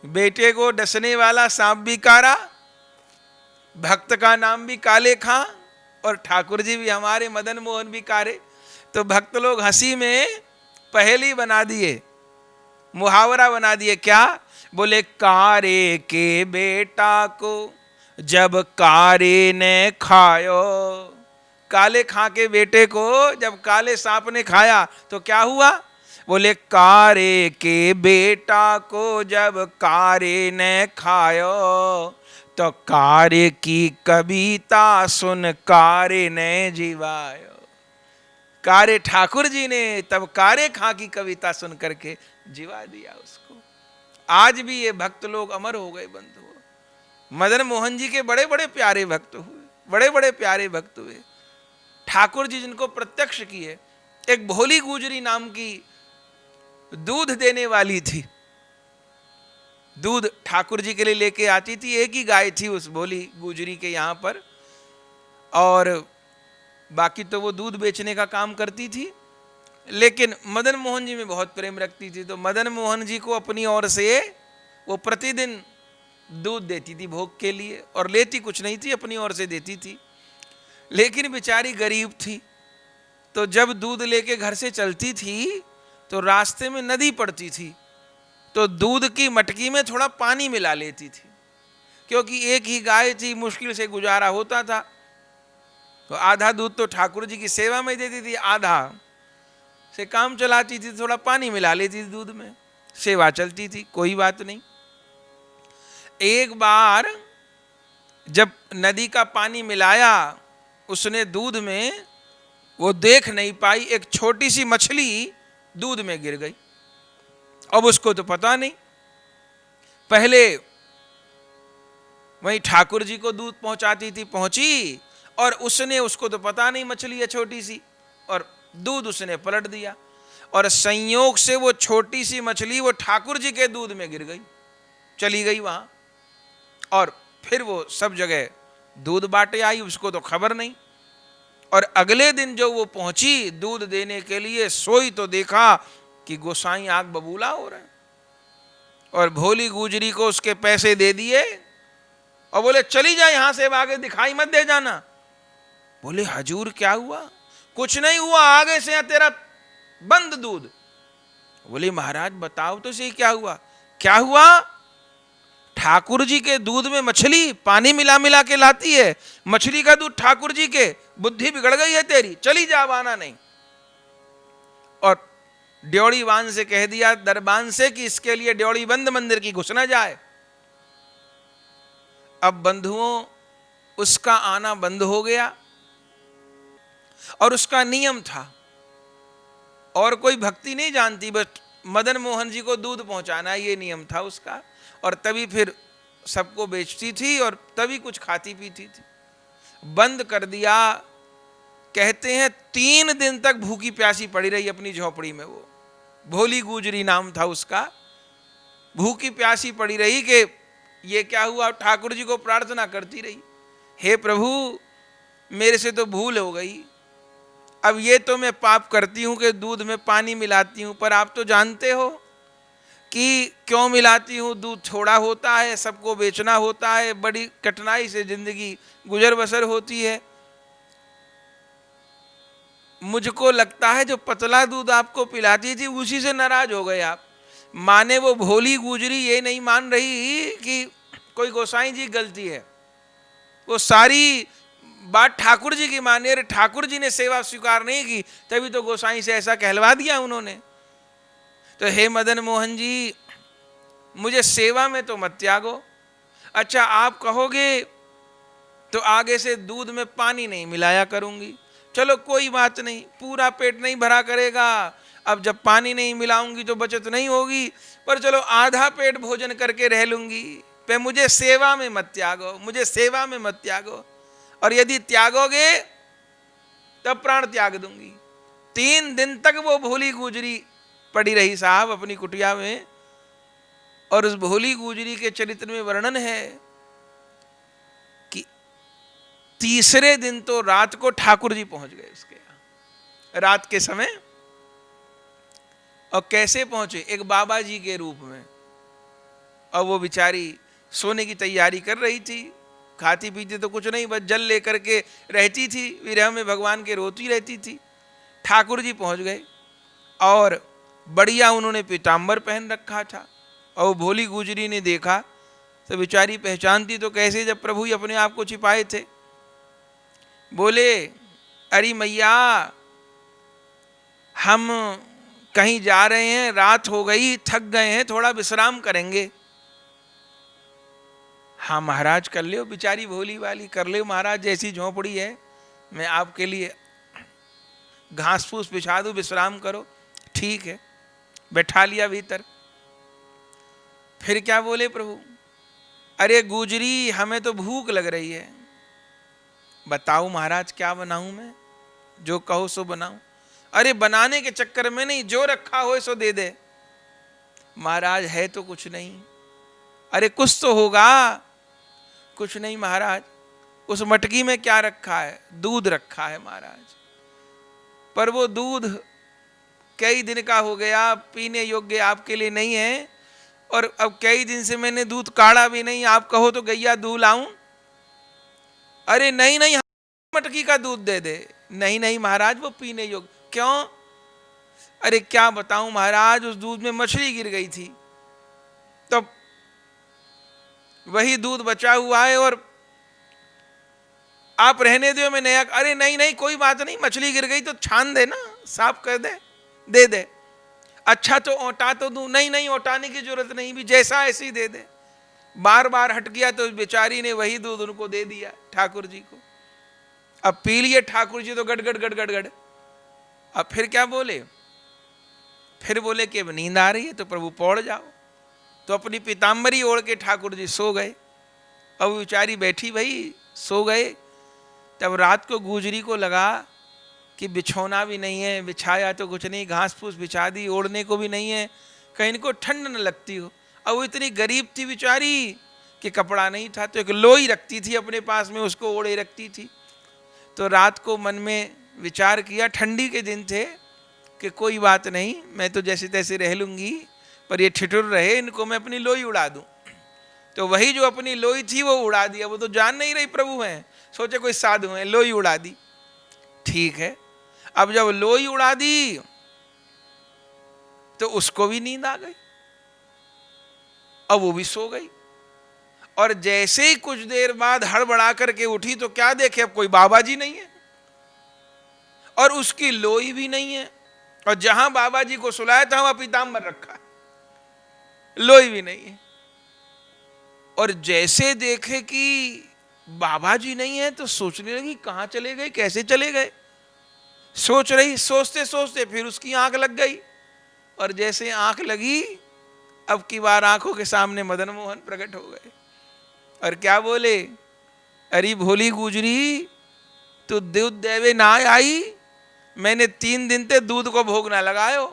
बेटे को डसने वाला सांप भी कारा, भक्त का नाम भी काले खां, और ठाकुर जी भी हमारे मदन मोहन भी कारे। तो भक्त लोग हंसी में पहेली बना दिए, मुहावरा बना दिए। क्या? बोले कारे के बेटा को जब कारे ने खायो, काले खां के बेटे को जब काले सांप ने खाया तो क्या हुआ? बोले कारे के बेटा को जब कारे ने खायो, तो कारे की कविता सुन कारे ने जीवायो। कारे ठाकुर जी ने तब कारे खां की कविता सुन करके जीवा दिया उसको। आज भी ये भक्त लोग अमर हो गए बंधुओं। मदन मोहन जी के बड़े बड़े प्यारे भक्त हुए, बड़े बड़े प्यारे भक्त हुए। ठाकुर जी जिनको प्रत्यक्ष किए। एक भोली गुजरी नाम की दूध देने वाली थी, दूध ठाकुर जी के लिए लेके आती थी। एक ही गाय थी उस भोली गुजरी के यहाँ पर, और बाकी तो वो दूध बेचने का काम करती थी। लेकिन मदन मोहन जी में बहुत प्रेम रखती थी, तो मदन मोहन जी को अपनी ओर से वो प्रतिदिन दूध देती थी भोग के लिए, और लेती कुछ नहीं थी, अपनी ओर से देती थी। लेकिन बेचारी गरीब थी, तो जब दूध लेके घर से चलती थी तो रास्ते में नदी पड़ती थी, तो दूध की मटकी में थोड़ा पानी मिला लेती थी, क्योंकि एक ही गाय थी, मुश्किल से गुजारा होता था। तो आधा दूध तो ठाकुर जी की सेवा में देती थी, आधा से काम चलाती थी, थोड़ा पानी मिला लेती थी दूध में, सेवा चलती थी, कोई बात नहीं। एक बार जब नदी का पानी मिलाया उसने दूध में, वो देख नहीं पाई, एक छोटी सी मछली दूध में गिर गई। अब उसको तो पता नहीं, पहले वहीं ठाकुर जी को दूध पहुंचाती थी, पहुंची, और उसने, उसको तो पता नहीं मछली है छोटी सी, और दूध उसने पलट दिया, और संयोग से वो छोटी सी मछली वो ठाकुर जी के दूध में गिर गई, चली गई वहां। और फिर वो सब जगह दूध बांटे आई, उसको तो खबर नहीं। और अगले दिन जो वो पहुंची दूध देने के लिए, सोई तो देखा कि गोसाई आग बबूला हो रहा है, और भोली गुजरी को उसके पैसे दे दिए और बोले चली जा यहां से, आगे दिखाई मत दे जाना। बोले हजूर क्या हुआ? कुछ नहीं हुआ, आगे से तेरा बंद दूध। बोले महाराज बताओ तो सही क्या हुआ? क्या हुआ? ठाकुर जी के दूध में मछली पानी मिला मिला के लाती है, मछली का दूध ठाकुर जी के, बुद्धि बिगड़ गई है तेरी, चली जा, आना नहीं। और ड्योड़ी वान से कह दिया, दरबान से, कि इसके लिए ड्योड़ी बंद मंदिर की घुस ना जाए। अब बंधुओं उसका आना बंद हो गया, और उसका नियम था, और कोई भक्ति नहीं जानती, बस मदन मोहन जी को दूध पहुंचाना, ये नियम था उसका। और तभी फिर सबको बेचती थी और तभी कुछ खाती पीती थी। बंद कर दिया। कहते हैं 3 दिन तक भूखी प्यासी पड़ी रही अपनी झोपड़ी में। वो भोली गुजरी नाम था उसका। भूखी प्यासी पड़ी रही कि ये क्या हुआ। ठाकुर जी को प्रार्थना करती रही, हे प्रभु मेरे से तो भूल हो गई, अब ये तो मैं पाप करती हूँ कि दूध में पानी मिलाती हूँ, पर आप तो जानते हो कि क्यों मिलाती हूँ। दूध थोड़ा होता है, सबको बेचना होता है, बड़ी कठिनाई से जिंदगी गुजर बसर होती है। मुझको लगता है जो पतला दूध आपको पिलाती थी उसी से नाराज हो गए आप। माने वो भोली गुजरी ये नहीं मान रही कि कोई गोसाई जी गलती है, वो सारी बात ठाकुर जी की माने। अरे ठाकुर जी ने सेवा स्वीकार नहीं की, तभी तो गोसाई से ऐसा कहलवा दिया उन्होंने। तो हे मदन मोहन जी, मुझे सेवा में तो मत त्यागो। अच्छा आप कहोगे तो आगे से दूध में पानी नहीं मिलाया करूंगी। चलो कोई बात नहीं, पूरा पेट नहीं भरा करेगा। अब जब पानी नहीं मिलाऊंगी तो बचत नहीं होगी, पर चलो आधा पेट भोजन करके रह लूंगी। पे मुझे सेवा में मत त्यागो, मुझे सेवा में मत त्यागो, और यदि त्यागोगे तब प्राण त्याग दूंगी। 3 दिन तक वो भोली गुजरी पड़ी रही साहब अपनी कुटिया में। और उस भोली गुजरी के चरित्र में वर्णन है कि तीसरे दिन तो रात को ठाकुर जी पहुंच गए उसके यहाँ, रात के समय। और कैसे पहुंचे? एक बाबा जी के रूप में। और वो बेचारी सोने की तैयारी कर रही थी, खाती पीती तो कुछ नहीं, बस जल लेकर के रहती थी, विरह में भगवान के रोती रहती थी। ठाकुर जी पहुंच गए और बढ़िया उन्होंने पीताम्बर पहन रखा था। और वो भोली गुजरी ने देखा तो बेचारी पहचानती तो कैसे जब प्रभु ही अपने आप को छिपाए थे। बोले, अरे मैया हम कहीं जा रहे हैं, रात हो गई, थक गए हैं, थोड़ा विश्राम करेंगे। हाँ महाराज कर ले। बेचारी भोली वाली, कर ले महाराज, जैसी झोंपड़ी है मैं आपके लिए घास फूस बिछा दूं, विश्राम करो। ठीक है, बैठा लिया भीतर। फिर क्या बोले प्रभु? अरे गुजरी हमें तो भूख लग रही है, बताओ महाराज क्या बनाऊं मैं? जो कहो सो बनाऊं। अरे बनाने के चक्कर में नहीं, जो रखा हो सो दे दे। महाराज है तो कुछ नहीं। अरे कुछ तो होगा। कुछ नहीं महाराज। उस मटकी में क्या रखा है? दूध रखा है महाराज, पर वो दूध कई दिन का हो गया, पीने योग्य आपके लिए नहीं है। और अब कई दिन से मैंने दूध काढ़ा भी नहीं, आप कहो तो गैया दूध लाऊं? अरे नहीं नहीं, मटकी का दूध दे दे। नहीं नहीं महाराज, वो पीने योग्य। क्यों? अरे क्या बताऊं महाराज, उस दूध में मछली गिर गई थी, तो वही दूध बचा हुआ है और आप रहने दो, मैं नया। अरे नहीं नहीं कोई बात नहीं, मछली गिर गई तो छान दे ना, साफ कर दे, दे दे। अच्छा तो ओटा तो दूं? नहीं नहीं, ओटाने की जरूरत नहीं, भी जैसा ऐसे ही दे दे। बार बार हट गया तो बेचारी ने वही दूध उनको दे दिया ठाकुर जी को। अब पी लिए ठाकुर जी तो गड़गड़ गड़गड़ गड़। अब फिर क्या बोले? फिर बोले कि अब नींद आ रही है तो प्रभु पौड़ जाओ। तो अपनी पीताम्बरी ओढ़ के ठाकुर जी सो गए। अब बेचारी बैठी भाई, सो गए। तब रात को गुजरी को लगा कि बिछौना भी नहीं है, बिछाया तो कुछ नहीं, घास फूस बिछा दी, ओढ़ने को भी नहीं है, कहीं इनको ठंड न लगती हो। अब वो इतनी गरीब थी बेचारी कि कपड़ा नहीं था, तो एक लोई रखती थी अपने पास में, उसको ओढ़े रखती थी। तो रात को मन में विचार किया, ठंडी के दिन थे, कि कोई बात नहीं, मैं तो जैसे तैसे रह लूँगी, पर ये ठिठुर रहे, इनको मैं अपनी लोई उड़ा दूँ। तो वही जो अपनी लोई थी वो उड़ा दिया। वो तो जान नहीं रही प्रभु हैं, सोचे कोई साधु हैं, लोई उड़ा दी। ठीक है, अब जब लोई उड़ा दी तो उसको भी नींद आ गई, अब वो भी सो गई। और जैसे ही कुछ देर बाद हड़बड़ा करके उठी तो क्या देखे, अब कोई बाबा जी नहीं है और उसकी लोई भी नहीं है, और जहां बाबा जी को सुलाया था वहां पीताम्बर रखा है, लोई भी नहीं है। और जैसे देखे कि बाबा जी नहीं है तो सोचने लगी कहां चले गए, कैसे चले गए। सोच रही, सोचते सोचते फिर उसकी आंख लग गई। और जैसे आंख लगी, अब की बार आंखों के सामने मदन मोहन प्रकट हो गए। और क्या बोले? अरे भोली गुजरी, तू दूध देवे ना आई, मैंने 3 दिन ते दूध को भोग ना लगायो,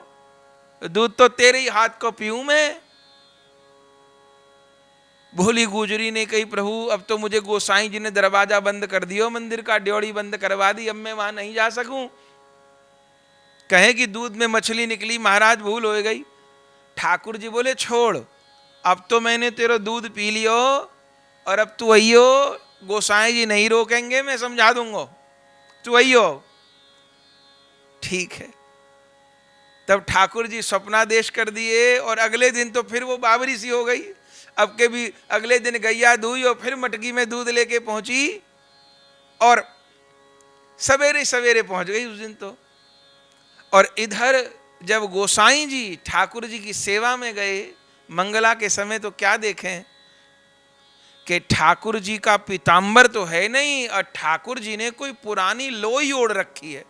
दूध तो तेरे ही हाथ को पीऊं मैं। भोली गुजरी ने कही, प्रभु अब तो मुझे गोसाई जी ने दरवाजा बंद कर दियो, मंदिर का ड्योड़ी बंद करवा दी, अब मैं वहां नहीं जा सकूं। कहे कि दूध में मछली निकली, महाराज भूल हो गई। ठाकुर जी बोले छोड़, अब तो मैंने तेरा दूध पी लियो और अब तू अइयो, गोसाई जी नहीं रोकेंगे, मैं समझा दूंगा, तू अइयो। ठीक है। तब ठाकुर जी स्वप्नादेश कर दिए और अगले दिन तो फिर वो बाबरी सी हो गई। अब के भी अगले दिन गैया दूई और फिर मटकी में दूध लेके पहुंची और सवेरे सवेरे पहुंच गई उस दिन तो। और इधर जब गोसाई जी ठाकुर जी की सेवा में गए मंगला के समय, तो क्या देखें कि ठाकुर जी का पीतांबर तो है नहीं और ठाकुर जी ने कोई पुरानी लोई ओढ़ रखी है,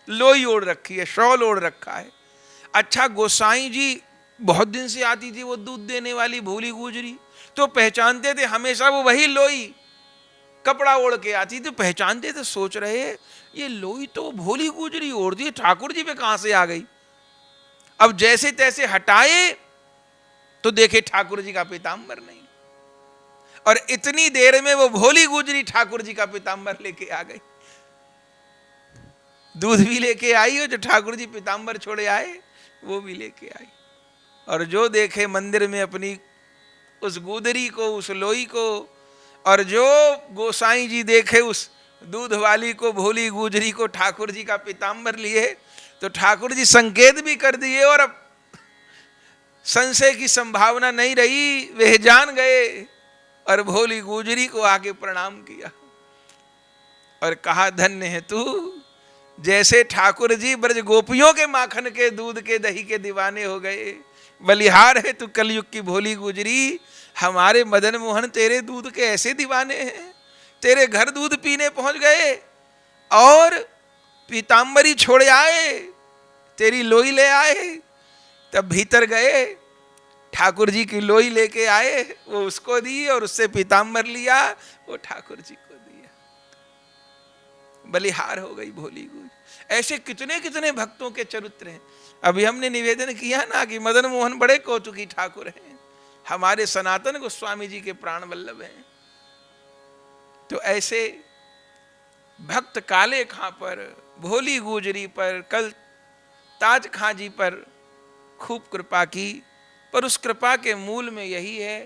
लोई ओढ़ रखी है, शॉल ओढ़ रखा है। अच्छा, गोसाई जी बहुत दिन से आती थी वो दूध देने वाली भोली गुजरी, तो पहचानते थे हमेशा वो वही लोई कपड़ा ओढ़ के आती, तो पहचानते थे। सोच रहे ये लोई तो भोली गुजरी ओढ़ दी, ठाकुर जी पे कहां से आ गई। अब जैसे तैसे हटाए तो देखे ठाकुर जी का पीतांबर नहीं, और इतनी देर में वो भोली गुजरी ठाकुर जी का पीतांबर लेके आ गई। दूध भी लेके आई और जो ठाकुर जी पीतांबर छोड़े आए वो भी लेके आई। और जो देखे मंदिर में अपनी उस गुदरी को, उस लोई को, और जो गोसाई जी देखे उस दूध वाली को, भोली गुजरी को, ठाकुर जी का पीतांबर लिए, तो ठाकुर जी संकेत भी कर दिए और अब संशय की संभावना नहीं रही, वे जान गए और भोली गुजरी को आके प्रणाम किया और कहा धन्य है तू, जैसे ठाकुर जी ब्रज गोपियों के माखन के दूध के दही के दीवाने हो गए, बलिहार है तू कलयुग की भोली गुजरी, हमारे मदन मोहन तेरे दूध के ऐसे दीवाने हैं, तेरे घर दूध पीने पहुंच गए और पीतांबरी छोड़े आए, तेरी लोई ले आए। तब भीतर गए, ठाकुर जी की लोई लेके आए, वो उसको दी और उससे पीतांबर लिया, वो ठाकुर जी को दिया। बलिहार हो गई भोली गुज। ऐसे कितने कितने भक्तों के चरित्र हैं। अभी हमने निवेदन किया ना कि मदन मोहन बड़े कौतुकी ठाकुर हैं, हमारे सनातन गोस्वामी जी के प्राण वल्लभ हैं। तो ऐसे भक्त काले खां पर, भोली गुजरी पर, कल ताज खां जी पर खूब कृपा की, पर उस कृपा के मूल में यही है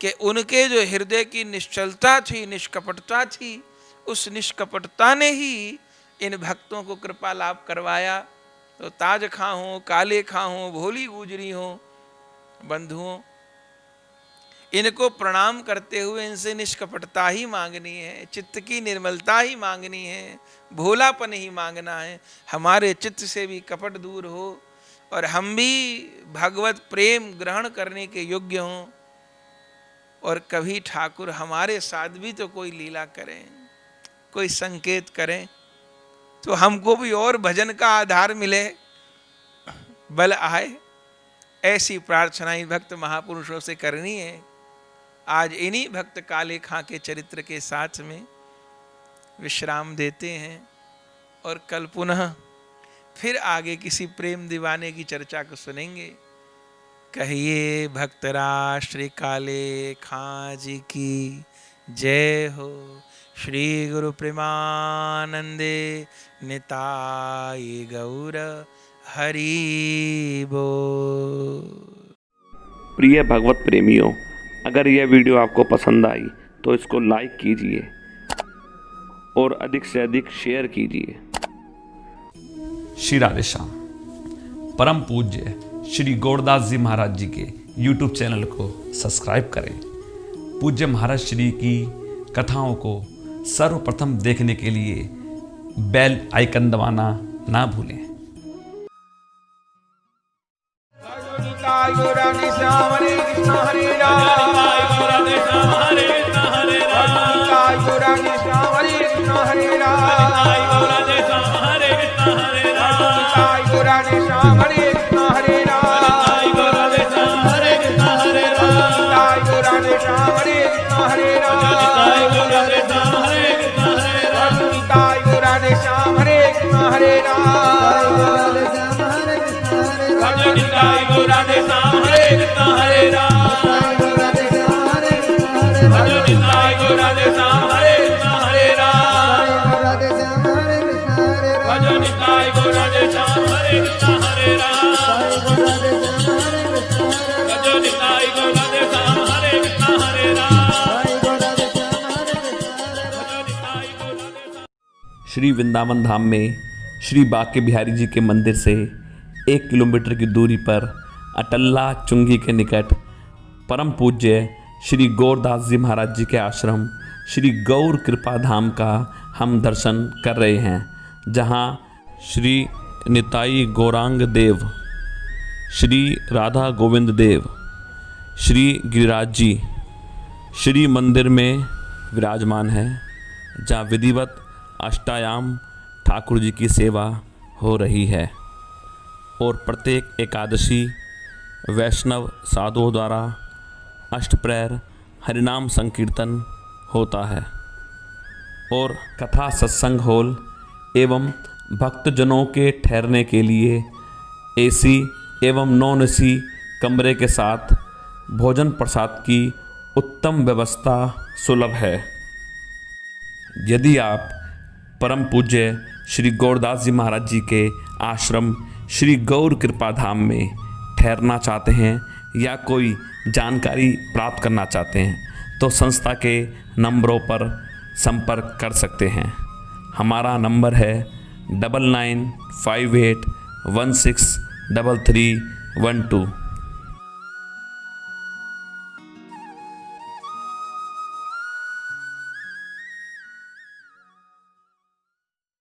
कि उनके जो हृदय की निश्चलता थी, निष्कपटता थी, उस निष्कपटता ने ही इन भक्तों को कृपा लाभ करवाया। तो ताज खां हो, काले खां हो, भोली गुजरी हो, बंधुओं, इनको प्रणाम करते हुए इनसे निष्कपटता ही मांगनी है, चित्त की निर्मलता ही मांगनी है, भोलापन ही मांगना है। हमारे चित्त से भी कपट दूर हो और हम भी भगवत प्रेम ग्रहण करने के योग्य हों। और कभी ठाकुर हमारे साथ भी तो कोई लीला करें, कोई संकेत करें, तो हमको भी और भजन का आधार मिले, बल आए। ऐसी प्रार्थना इन भक्त महापुरुषों से करनी है। आज इन्हीं भक्त काले खां के चरित्र के साथ में विश्राम देते हैं और कल पुनः फिर आगे किसी प्रेम दीवाने की चर्चा को सुनेंगे। कहिए भक्तराज श्री काले खां जी की जय हो। श्री गुरु प्रेमानंदे निताय गौर हरि बोल। प्रिय भगवत प्रेमियों, अगर यह वीडियो आपको पसंद आई तो इसको लाइक कीजिए और अधिक से अधिक शेयर कीजिए। श्री राधे श्याम। परम पूज्य श्री गौरदास जी महाराज जी के YouTube चैनल को सब्सक्राइब करें। पूज्य महाराज श्री की कथाओं को सर्वप्रथम देखने के लिए बेल आइकन दबाना ना भूलें। Radhe श्री वृंदावन धाम में श्री बांके बिहारी जी के मंदिर से 1 किलोमीटर की दूरी पर अटल्ला चुंगी के निकट परम पूज्य श्री गौरदास जी महाराज जी के आश्रम श्री गौर कृपा धाम का हम दर्शन कर रहे हैं, जहां श्री निताई गौरांग देव, श्री राधा गोविंद देव, श्री गिरिराज जी श्री मंदिर में विराजमान है, जहाँ विधिवत अष्टायाम ठाकुर जी की सेवा हो रही है और प्रत्येक एकादशी वैष्णव साधुओं द्वारा अष्टप्रहर हरिनाम संकीर्तन होता है और कथा सत्संग हॉल एवं भक्तजनों के ठहरने के लिए एसी एवं नॉन एसी कमरे के साथ भोजन प्रसाद की उत्तम व्यवस्था सुलभ है। यदि आप परम पूज्य श्री गौरदास जी महाराज जी के आश्रम श्री गौर कृपा धाम में ठहरना चाहते हैं या कोई जानकारी प्राप्त करना चाहते हैं तो संस्था के नंबरों पर संपर्क कर सकते हैं। हमारा नंबर है 9958163312।